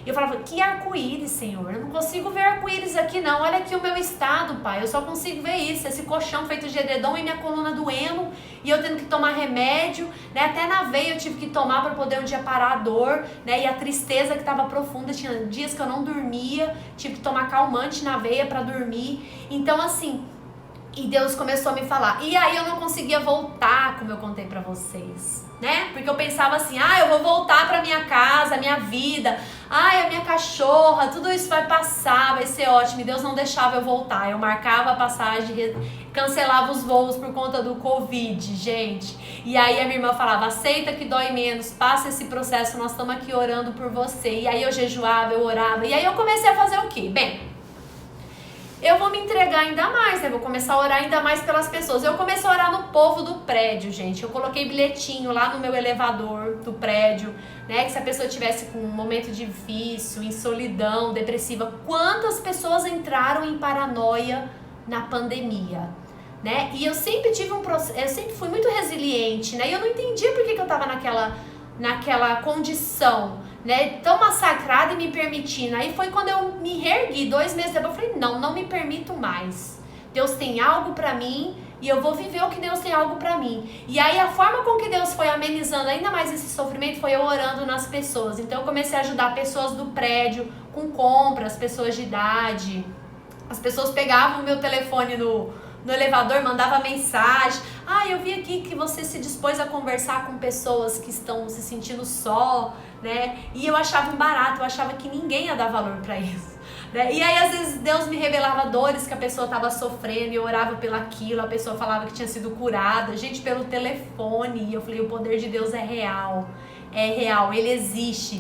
E eu falava: que arco-íris, Senhor? Eu não consigo ver arco-íris aqui não. Olha aqui o meu estado, Pai. Eu só consigo ver isso. Esse colchão feito de edredom e minha coluna doendo. E eu tendo que tomar remédio, né? Até na veia eu tive que tomar para poder um dia parar a dor, né? E a tristeza que estava profunda. Tinha dias que eu não dormia. Tive que tomar calmante na veia para dormir. Então assim... E Deus começou a me falar. E aí eu não conseguia voltar, como eu contei pra vocês, né? Porque eu pensava assim: eu vou voltar pra minha casa, a minha vida. A minha cachorra, tudo isso vai passar, vai ser ótimo. E Deus não deixava eu voltar. Eu marcava a passagem, cancelava os voos por conta do Covid, gente. E aí a minha irmã falava: aceita que dói menos, passa esse processo, nós estamos aqui orando por você. E aí eu jejuava, eu orava. E aí eu comecei a fazer o quê? Bem... eu vou me entregar ainda mais, né? Vou começar a orar ainda mais pelas pessoas. Eu comecei a orar no povo do prédio, gente. Eu coloquei bilhetinho lá no meu elevador do prédio, né? Que se a pessoa tivesse com um momento difícil, em solidão, depressiva. Quantas pessoas entraram em paranoia na pandemia, né? E eu sempre tive eu sempre fui muito resiliente, né? E eu não entendia por que eu tava naquela condição, né, tão massacrada e me permitindo. Aí foi quando eu me reergui, 2 meses depois, eu falei: não me permito mais. Deus tem algo pra mim e eu vou viver o que Deus tem algo pra mim. E aí a forma com que Deus foi amenizando ainda mais esse sofrimento foi eu orando nas pessoas. Então eu comecei a ajudar pessoas do prédio com compras, pessoas de idade. As pessoas pegavam o meu telefone no elevador, mandava mensagem: eu vi aqui que você se dispôs a conversar com pessoas que estão se sentindo só, né? E eu achava um barato, eu achava que ninguém ia dar valor pra isso, né? E aí às vezes Deus me revelava dores que a pessoa estava sofrendo e eu orava pelaquilo, a pessoa falava que tinha sido curada, gente, pelo telefone. E eu falei: o poder de Deus é real, ele existe.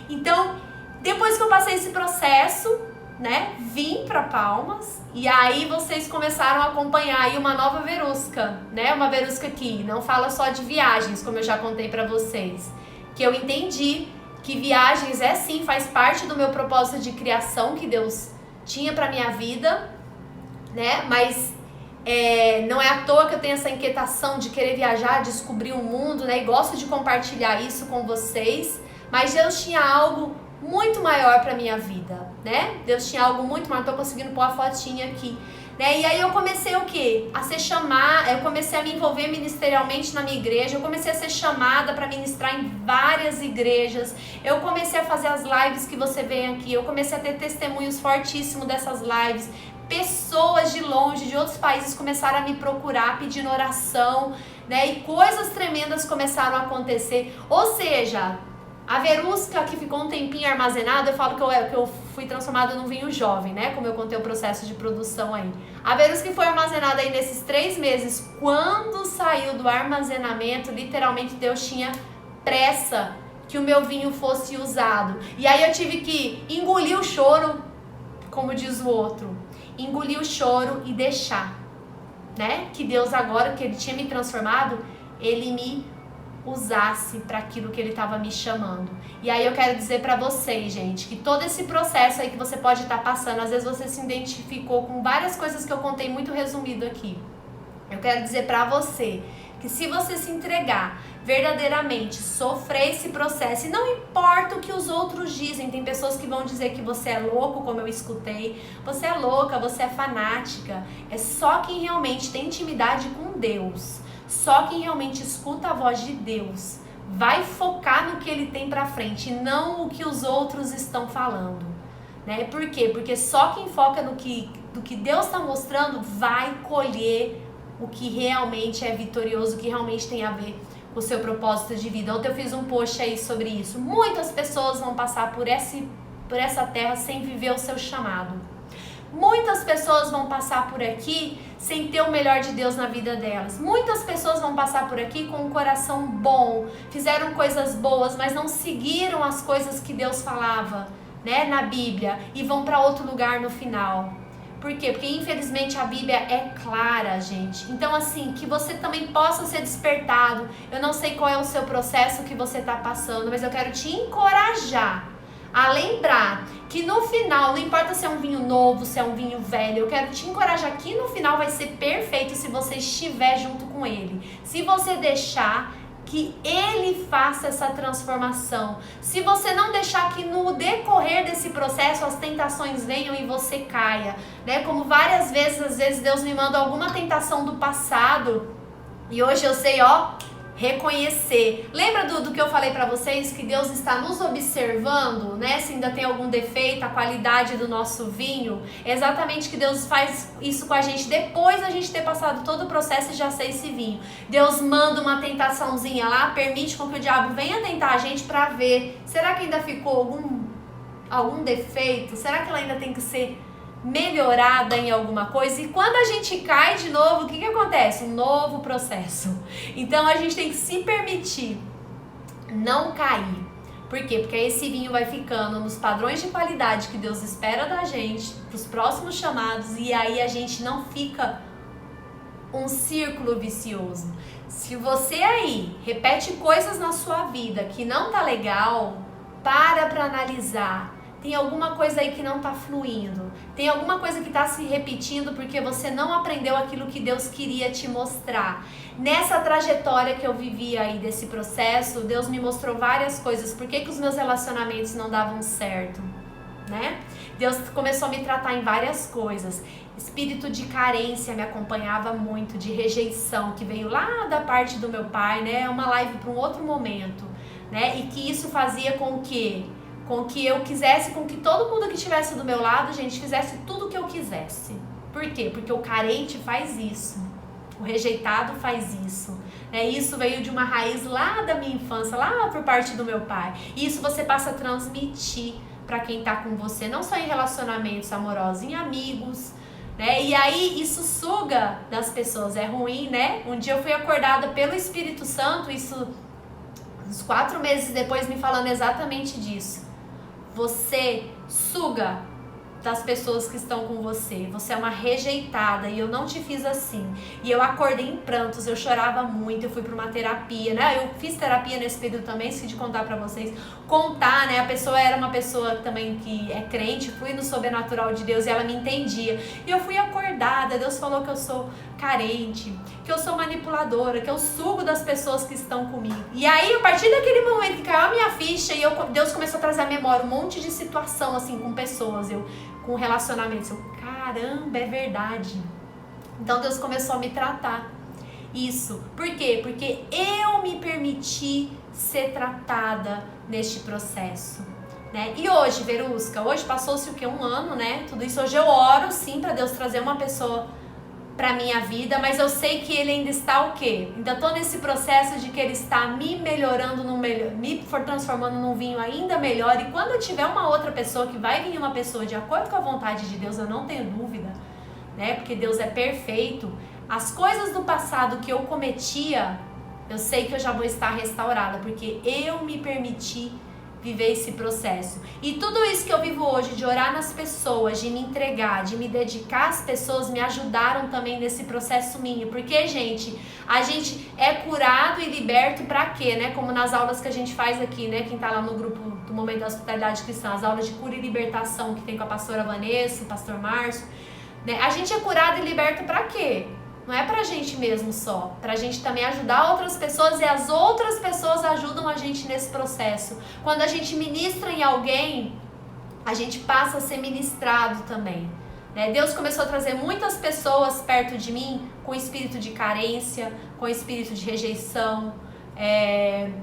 Então, depois que eu passei esse processo, né, vim para Palmas, e aí vocês começaram a acompanhar aí uma nova Verusca, né, uma Verusca que não fala só de viagens, como eu já contei para vocês, que eu entendi que viagens sim, faz parte do meu propósito de criação que Deus tinha para minha vida, né, mas não é à toa que eu tenho essa inquietação de querer viajar, descobrir o mundo, né, e gosto de compartilhar isso com vocês, mas Deus tinha algo muito maior para minha vida, né? Deus tinha algo muito maior. Tô conseguindo pôr a fotinha aqui, né? E aí eu comecei o quê? A ser chamada, eu comecei a me envolver ministerialmente na minha igreja, eu comecei a ser chamada para ministrar em várias igrejas, eu comecei a fazer as lives que você vê aqui, eu comecei a ter testemunhos fortíssimos dessas lives. Pessoas de longe, de outros países começaram a me procurar pedindo oração, né? E coisas tremendas começaram a acontecer. Ou seja, a Verusca que ficou um tempinho armazenada, eu falo que eu fui transformada num vinho jovem, né? Como eu contei o processo de produção aí. A Verusca que foi armazenada aí nesses 3 meses, quando saiu do armazenamento, literalmente Deus tinha pressa que o meu vinho fosse usado. E aí eu tive que engolir o choro, como diz o outro. Engolir o choro e deixar, né? Que Deus agora, que Ele tinha me transformado, Ele me usasse para aquilo que Ele estava me chamando. E aí eu quero dizer para vocês, gente, que todo esse processo aí que você pode estar passando, às vezes você se identificou com várias coisas que eu contei muito resumido aqui. Eu quero dizer para você que se você se entregar verdadeiramente, sofrer esse processo, e não importa o que os outros dizem, tem pessoas que vão dizer que você é louco, como eu escutei, você é louca, você é fanática, é só quem realmente tem intimidade com Deus, só quem realmente escuta a voz de Deus, vai focar no que Ele tem pra frente, e não o que os outros estão falando, né? Por quê? Porque só quem foca no que Deus está mostrando vai colher o que realmente é vitorioso, o que realmente tem a ver com o seu propósito de vida. Ontem eu fiz um post aí sobre isso. Muitas pessoas vão passar por essa terra sem viver o seu chamado. Muitas pessoas vão passar por aqui sem ter o melhor de Deus na vida delas. Muitas pessoas vão passar por aqui com um coração bom, fizeram coisas boas, mas não seguiram as coisas que Deus falava, né, na Bíblia, e vão para outro lugar no final. Por quê? Porque infelizmente a Bíblia é clara, gente. Então assim, que você também possa ser despertado. Eu não sei qual é o seu processo que você está passando, mas eu quero te encorajar a lembrar que no final, não importa se é um vinho novo, se é um vinho velho, eu quero te encorajar que no final vai ser perfeito se você estiver junto com Ele. Se você deixar que Ele faça essa transformação. Se você não deixar que no decorrer desse processo as tentações venham e você caia, né? Como várias vezes, às vezes Deus me manda alguma tentação do passado e hoje eu sei, reconhecer. Lembra do que eu falei pra vocês, que Deus está nos observando, né? Se ainda tem algum defeito, a qualidade do nosso vinho. É exatamente que Deus faz isso com a gente depois da gente ter passado todo o processo e já ser esse vinho. Deus manda uma tentaçãozinha lá, permite com que o diabo venha tentar a gente pra ver, será que ainda ficou algum defeito? Será que ela ainda tem que ser melhorada em alguma coisa? E quando a gente cai de novo, o que acontece? Um novo processo. Então a gente tem que se permitir não cair. Por quê? Porque esse vinho vai ficando nos padrões de qualidade que Deus espera da gente, pros próximos chamados, e aí a gente não fica um círculo vicioso. Se você aí repete coisas na sua vida que não tá legal, para analisar. Tem alguma coisa aí que não está fluindo. Tem alguma coisa que está se repetindo porque você não aprendeu aquilo que Deus queria te mostrar. Nessa trajetória que eu vivi aí desse processo, Deus me mostrou várias coisas. Por que os meus relacionamentos não davam certo, né? Deus começou a me tratar em várias coisas. Espírito de carência me acompanhava muito, de rejeição, que veio lá da parte do meu pai, né? Uma live para um outro momento, né? E que isso fazia com que eu quisesse, com que todo mundo que estivesse do meu lado, gente, fizesse tudo o que eu quisesse. Por quê? Porque o carente faz isso, o rejeitado faz isso, né? Isso veio de uma raiz lá da minha infância, lá por parte do meu pai. E isso você passa a transmitir para quem tá com você, não só em relacionamentos amorosos, em amigos, né? E aí isso suga das pessoas, é ruim, né? Um dia eu fui acordada pelo Espírito Santo, isso uns 4 meses depois, me falando exatamente disso. Você suga das pessoas que estão com você. Você é uma rejeitada e eu não te fiz assim. E eu acordei em prantos, eu chorava muito, eu fui para uma terapia, né? Eu fiz terapia nesse período também, esqueci de contar para vocês. Contar, né? A pessoa era uma pessoa também que é crente, fui no sobrenatural de Deus e ela me entendia. E eu fui acordada, Deus falou que eu sou carente, que eu sou manipuladora, que eu sugo das pessoas que estão comigo. E aí, a partir daquele momento que caiu a minha ficha e Deus começou a trazer à memória um monte de situação, assim, com pessoas, com relacionamentos, caramba, é verdade. Então Deus começou a me tratar. Isso. Por quê? Porque eu me permiti ser tratada neste processo, né? E hoje, Verusca, hoje passou-se o quê? 1 ano, né? Tudo isso, hoje eu oro sim para Deus trazer uma pessoa pra minha vida, mas eu sei que Ele ainda está o quê? Ainda tô nesse processo de que Ele está me melhorando, me transformando num vinho ainda melhor, e quando eu tiver uma outra pessoa, que vai vir uma pessoa de acordo com a vontade de Deus, eu não tenho dúvida, né? Porque Deus é perfeito. As coisas do passado que eu cometia, eu sei que eu já vou estar restaurada, porque eu me permiti viver esse processo. E tudo isso que eu vivo hoje, de orar nas pessoas, de me entregar, de me dedicar às pessoas, me ajudaram também nesse processo minha. Porque, gente, a gente é curado e liberto pra quê, né? Como nas aulas que a gente faz aqui, né? Quem tá lá no grupo do Momento da Hospitalidade Cristã, as aulas de cura e libertação que tem com a pastora Vanessa, o pastor Márcio, né? A gente é curado e liberto pra quê? não é pra gente mesmo só, pra gente também ajudar outras pessoas, e as outras pessoas ajudam a gente nesse processo. Quando a gente ministra em alguém, a gente passa a ser ministrado também, né? Deus começou a trazer muitas pessoas perto de mim com espírito de carência, com espírito de rejeição,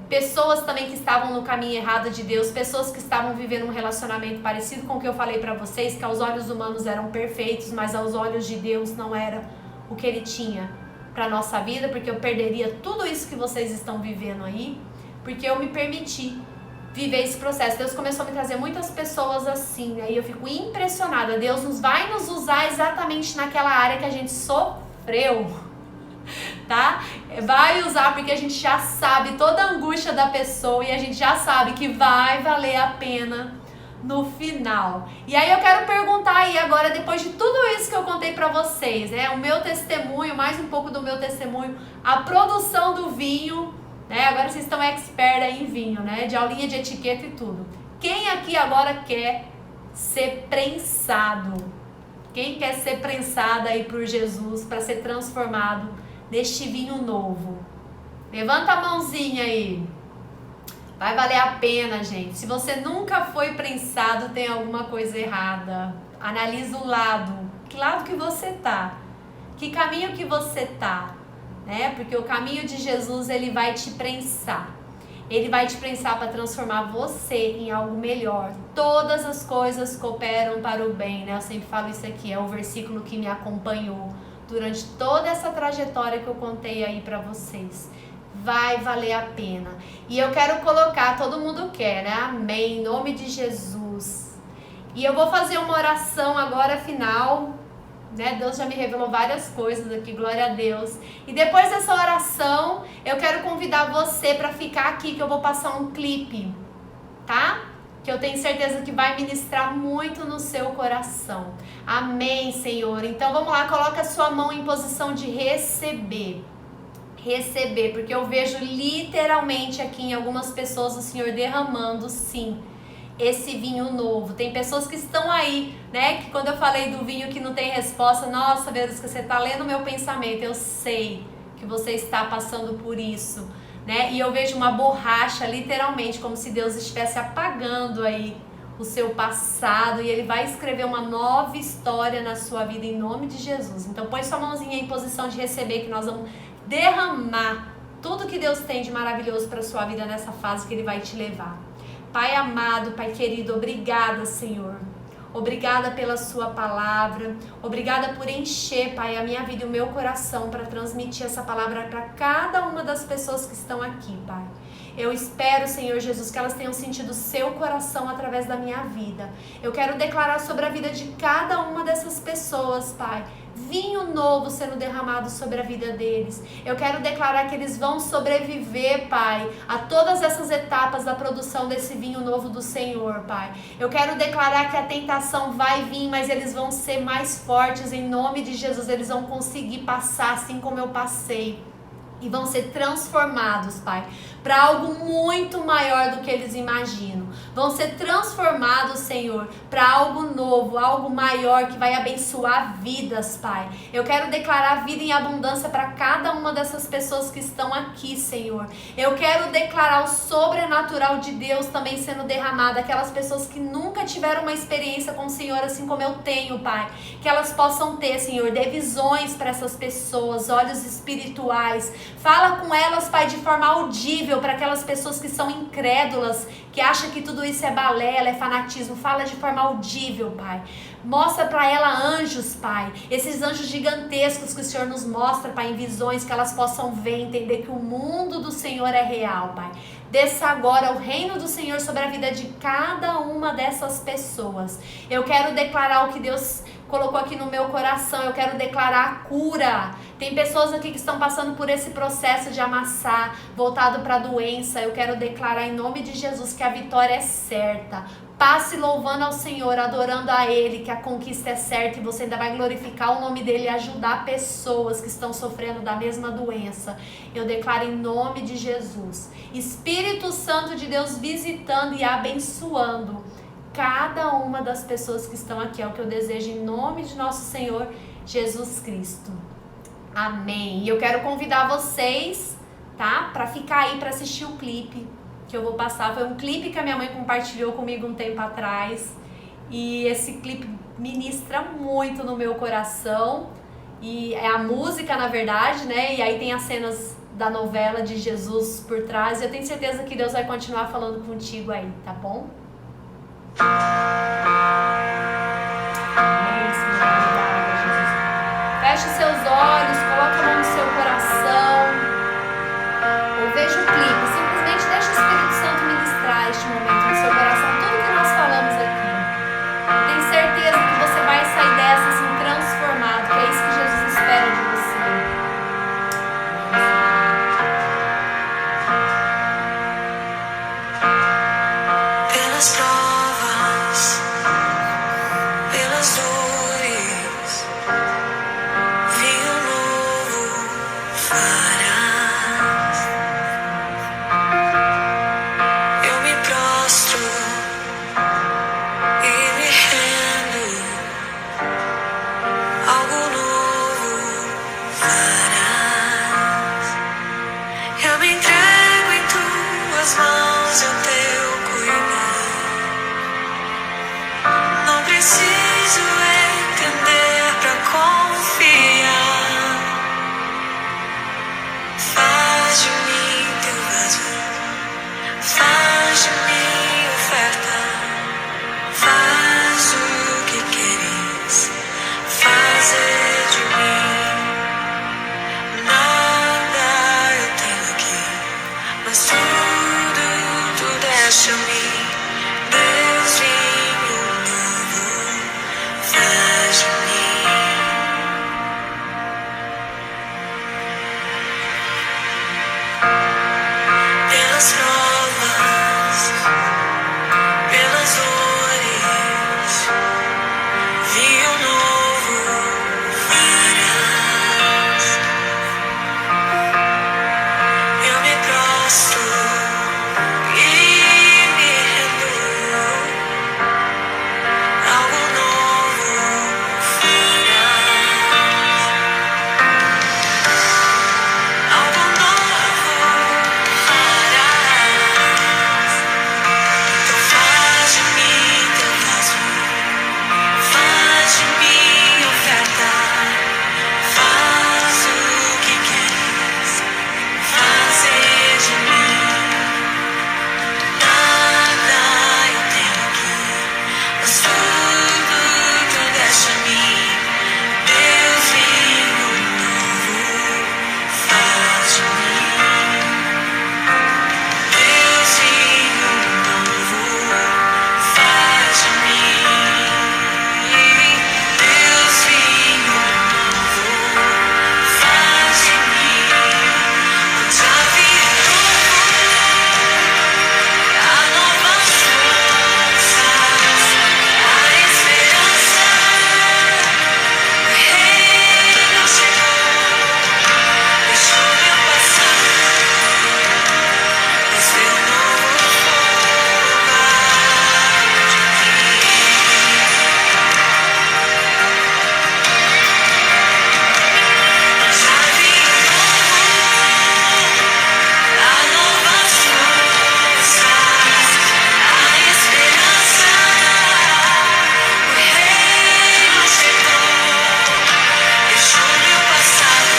pessoas também que estavam no caminho errado de Deus, pessoas que estavam vivendo um relacionamento parecido com o que eu falei pra vocês, que aos olhos humanos eram perfeitos, mas aos olhos de Deus não era o que Ele tinha pra nossa vida, porque eu perderia tudo isso que vocês estão vivendo aí, porque eu me permiti viver esse processo. Deus começou a me trazer muitas pessoas assim, aí eu fico impressionada. Deus vai nos usar exatamente naquela área que a gente sofreu, tá? Vai usar porque a gente já sabe toda a angústia da pessoa e a gente já sabe que vai valer a pena no final. E aí eu quero perguntar aí agora, depois de tudo isso que eu contei pra vocês, né? O meu testemunho, mais um pouco do meu testemunho, a produção do vinho, né? Agora vocês estão expert aí em vinho, né? De aulinha de etiqueta e tudo. Quem aqui agora quer ser prensado? Quem quer ser prensada aí por Jesus para ser transformado neste vinho novo? Levanta a mãozinha aí. Vai valer a pena, gente. Se você nunca foi prensado, tem alguma coisa errada. Analisa o lado. Que lado que você tá? Que caminho que você tá? Né? Porque o caminho de Jesus, ele vai te prensar. Ele vai te prensar para transformar você em algo melhor. Todas as coisas cooperam para o bem, né? Eu sempre falo isso aqui, é o versículo que me acompanhou durante toda essa trajetória que eu contei aí para vocês. Vai valer a pena. E eu quero colocar, todo mundo quer, né? Amém, em nome de Jesus. E eu vou fazer uma oração agora final, né? Deus já me revelou várias coisas aqui, glória a Deus. E depois dessa oração, eu quero convidar você para ficar aqui, que eu vou passar um clipe, tá? Que eu tenho certeza que vai ministrar muito no seu coração. Amém, Senhor. Então vamos lá, coloca a sua mão em posição de receber. Receber, porque eu vejo literalmente aqui em algumas pessoas o Senhor derramando, sim, esse vinho novo. Tem pessoas que estão aí, né, que quando eu falei do vinho que não tem resposta, nossa, Verusca, você tá lendo meu pensamento, eu sei que você está passando por isso, né, e eu vejo uma borracha, literalmente, como se Deus estivesse apagando aí o seu passado, e Ele vai escrever uma nova história na sua vida, em nome de Jesus. Então põe sua mãozinha em posição de receber, que nós vamos derramar tudo que Deus tem de maravilhoso para sua vida nessa fase que Ele vai te levar. Pai amado, Pai querido, obrigada, Senhor. Obrigada pela sua palavra. Obrigada por encher, Pai, a minha vida e o meu coração para transmitir essa palavra para cada uma das pessoas que estão aqui, Pai. Eu espero, Senhor Jesus, que elas tenham sentido o seu coração através da minha vida. Eu quero declarar sobre a vida de cada uma dessas pessoas, Pai, vinho novo sendo derramado sobre a vida deles. Eu quero declarar que eles vão sobreviver, Pai, a todas essas etapas da produção desse vinho novo do Senhor, Pai. Eu quero declarar que a tentação vai vir, mas eles vão ser mais fortes em nome de Jesus. Eles vão conseguir passar assim como eu passei. E vão ser transformados, Pai, para algo muito maior do que eles imaginam. Vão ser transformados, Senhor, para algo novo, algo maior que vai abençoar vidas, Pai. Eu quero declarar vida em abundância para cada uma dessas pessoas que estão aqui, Senhor. Eu quero declarar o sobrenatural de Deus também sendo derramado. Aquelas pessoas que nunca tiveram uma experiência com o Senhor assim como eu tenho, Pai. Que elas possam ter, Senhor, dê visões para essas pessoas, olhos espirituais. Fala com elas, Pai, de forma audível para aquelas pessoas que são incrédulas, que acham que tudo isso é balela, é fanatismo. Fala de forma audível, Pai. Mostra para ela anjos, Pai. Esses anjos gigantescos que o Senhor nos mostra, Pai, em visões, que elas possam ver, entender que o mundo do Senhor é real, Pai. Desça agora o reino do Senhor sobre a vida de cada uma dessas pessoas. Eu quero declarar o que Deus colocou aqui no meu coração. Eu quero declarar a cura. Tem pessoas aqui que estão passando por esse processo de amassar, voltado para a doença. Eu quero declarar em nome de Jesus que a vitória é certa. Passe louvando ao Senhor, adorando a Ele, que a conquista é certa e você ainda vai glorificar o nome dEle e ajudar pessoas que estão sofrendo da mesma doença. Eu declaro em nome de Jesus, Espírito Santo de Deus visitando e abençoando cada uma das pessoas que estão aqui. É o que eu desejo em nome de nosso Senhor Jesus Cristo. Amém. E eu quero convidar vocês, tá? Pra ficar aí pra assistir o clipe que eu vou passar. Foi um clipe que a minha mãe compartilhou comigo um tempo atrás. E esse clipe ministra muito no meu coração. E é a música, na verdade, né? E aí tem as cenas da novela de Jesus por trás. E eu tenho certeza que Deus vai continuar falando contigo aí, tá bom? Amém, Senhor. Obrigada, Jesus. Feche seus olhos, coloque a mão no seu coração. Ou veja o clipe. Simplesmente deixa o Espírito Santo ministrar este momento no seu coração. Tudo que nós falamos aqui. Eu tenho certeza que você vai sair dessa assim transformado. Que é isso que Jesus espera de você. Pelas provas, pelas dores, vinho novo farás. Eu me prostro e me rendo, algo novo farás. Eu me entrego em tuas mãos, eu teu cuidar. Não preciso entender pra confiar. Faz de mim teu vaso, faz de mim oferta. Faz o que queres fazer de mim. Nada eu tenho aqui, mas tudo tu deste a mim. Deus, vinho novo faz de mim. Pelas provas, pelas dores, vinho novo farás. Eu me prostro e me rendo, algo novo farás. Algo novo farás. Então faz de mim teu vaso, faz de mim oferta. Faz o que queres fazer de mim. Nada eu tenho aqui, mas tudo tu deste a mim. Deus, vinho novo faz de mim. Deus, vinho novo faz de mim. Deus, vinho novo faz de mim. Onde havia há novas forças, há esperança. O reino chegou, deixou meu passado, mas meu novo fogo arde em mim. Já vi há novas forças, há esperança. O reino chegou, deixou meu passado,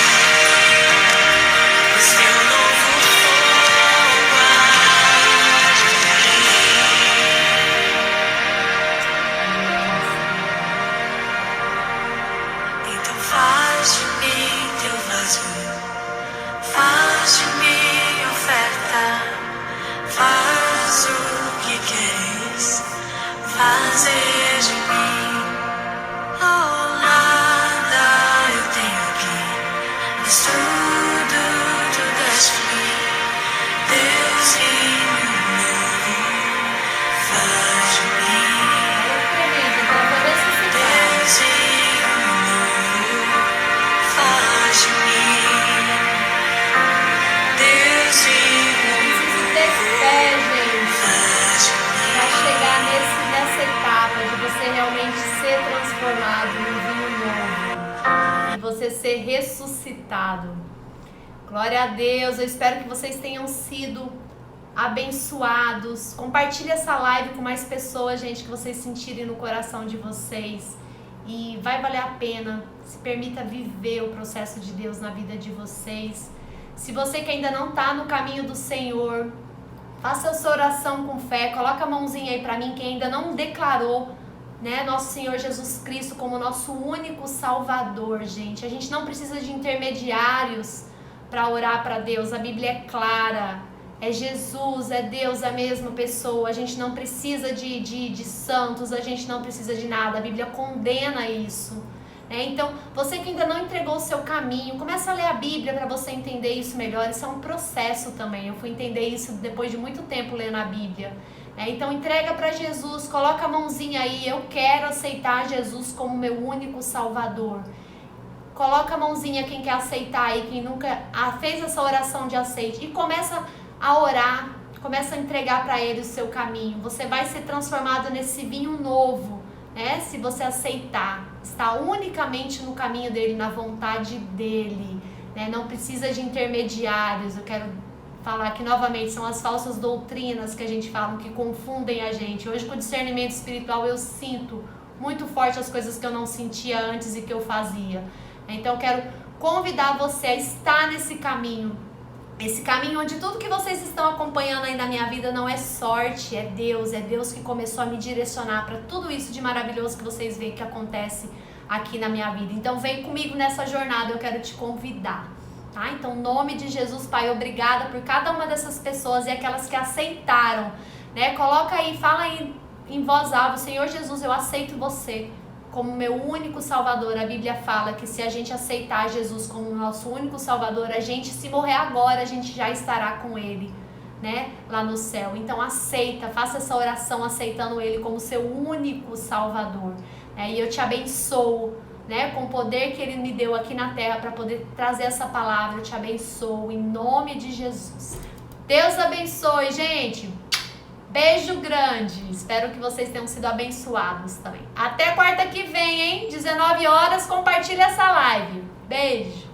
mas meu novo fogo arde em mim. Então faz de mim teu vaso, faz de mim oferta. Faz o que queres fazer de mim. Oh, nada eu tenho aqui, mas tudo tu deste a mim. Deus, vinho novo faz de mim. Tremendo, então vou ressuscitar. Deus, vinho novo faz de mim. Deus, vinho Preciso ter fé, gente, faz de mim. para chegar nessa etapa de você realmente ser transformado num vinho novo. E você ser ressuscitado. Glória a Deus, eu espero que vocês tenham sido abençoados. Compartilhe essa live com mais pessoas, gente, que vocês sentirem no coração de vocês. E vai valer a pena. Se permita viver o processo de Deus na vida de vocês. Se você que ainda não está no caminho do Senhor, faça a sua oração com fé. Coloca a mãozinha aí para mim, quem ainda não declarou, né, nosso Senhor Jesus Cristo como nosso único Salvador, gente. A gente não precisa de intermediários para orar para Deus. A Bíblia é clara. É Jesus, é Deus, a mesma pessoa. A gente não precisa de santos, a gente não precisa de nada. A Bíblia condena isso. Então, você que ainda não entregou o seu caminho, começa a ler a Bíblia para você entender isso melhor. Isso é um processo também. Eu fui entender isso depois de muito tempo lendo a Bíblia. Então, entrega para Jesus, coloca a mãozinha aí. Eu quero aceitar Jesus como meu único Salvador. Coloca a mãozinha quem quer aceitar aí, quem nunca fez essa oração de aceite. E começa a orar, começa a entregar para Ele o seu caminho. Você vai ser transformado nesse vinho novo, né? Se você aceitar, está unicamente no caminho dele, na vontade dele, né? Não precisa de intermediários. Eu quero falar aqui novamente, são as falsas doutrinas que a gente fala, que confundem a gente. Hoje, com o discernimento espiritual, eu sinto muito forte as coisas que eu não sentia antes e que eu fazia. Então, eu quero convidar você a estar nesse caminho. Esse caminho onde tudo que vocês estão acompanhando aí na minha vida não é sorte, é Deus que começou a me direcionar para tudo isso de maravilhoso que vocês veem que acontece aqui na minha vida. Então vem comigo nessa jornada, eu quero te convidar, tá? Então, em nome de Jesus, Pai, obrigada por cada uma dessas pessoas e aquelas que aceitaram, né? Coloca aí, fala aí em voz alta, Senhor Jesus, eu aceito você como meu único Salvador. A Bíblia fala que se a gente aceitar Jesus como nosso único Salvador, a gente, se morrer agora, a gente já estará com Ele, né, lá no céu. Então aceita, faça essa oração aceitando Ele como seu único Salvador, né? E eu te abençoo, né, com o poder que Ele me deu aqui na terra para poder trazer essa palavra. Eu te abençoo em nome de Jesus. Deus abençoe, gente. Beijo grande, espero que vocês tenham sido abençoados também. Até quarta que vem, hein? 19 horas, compartilha essa live. Beijo!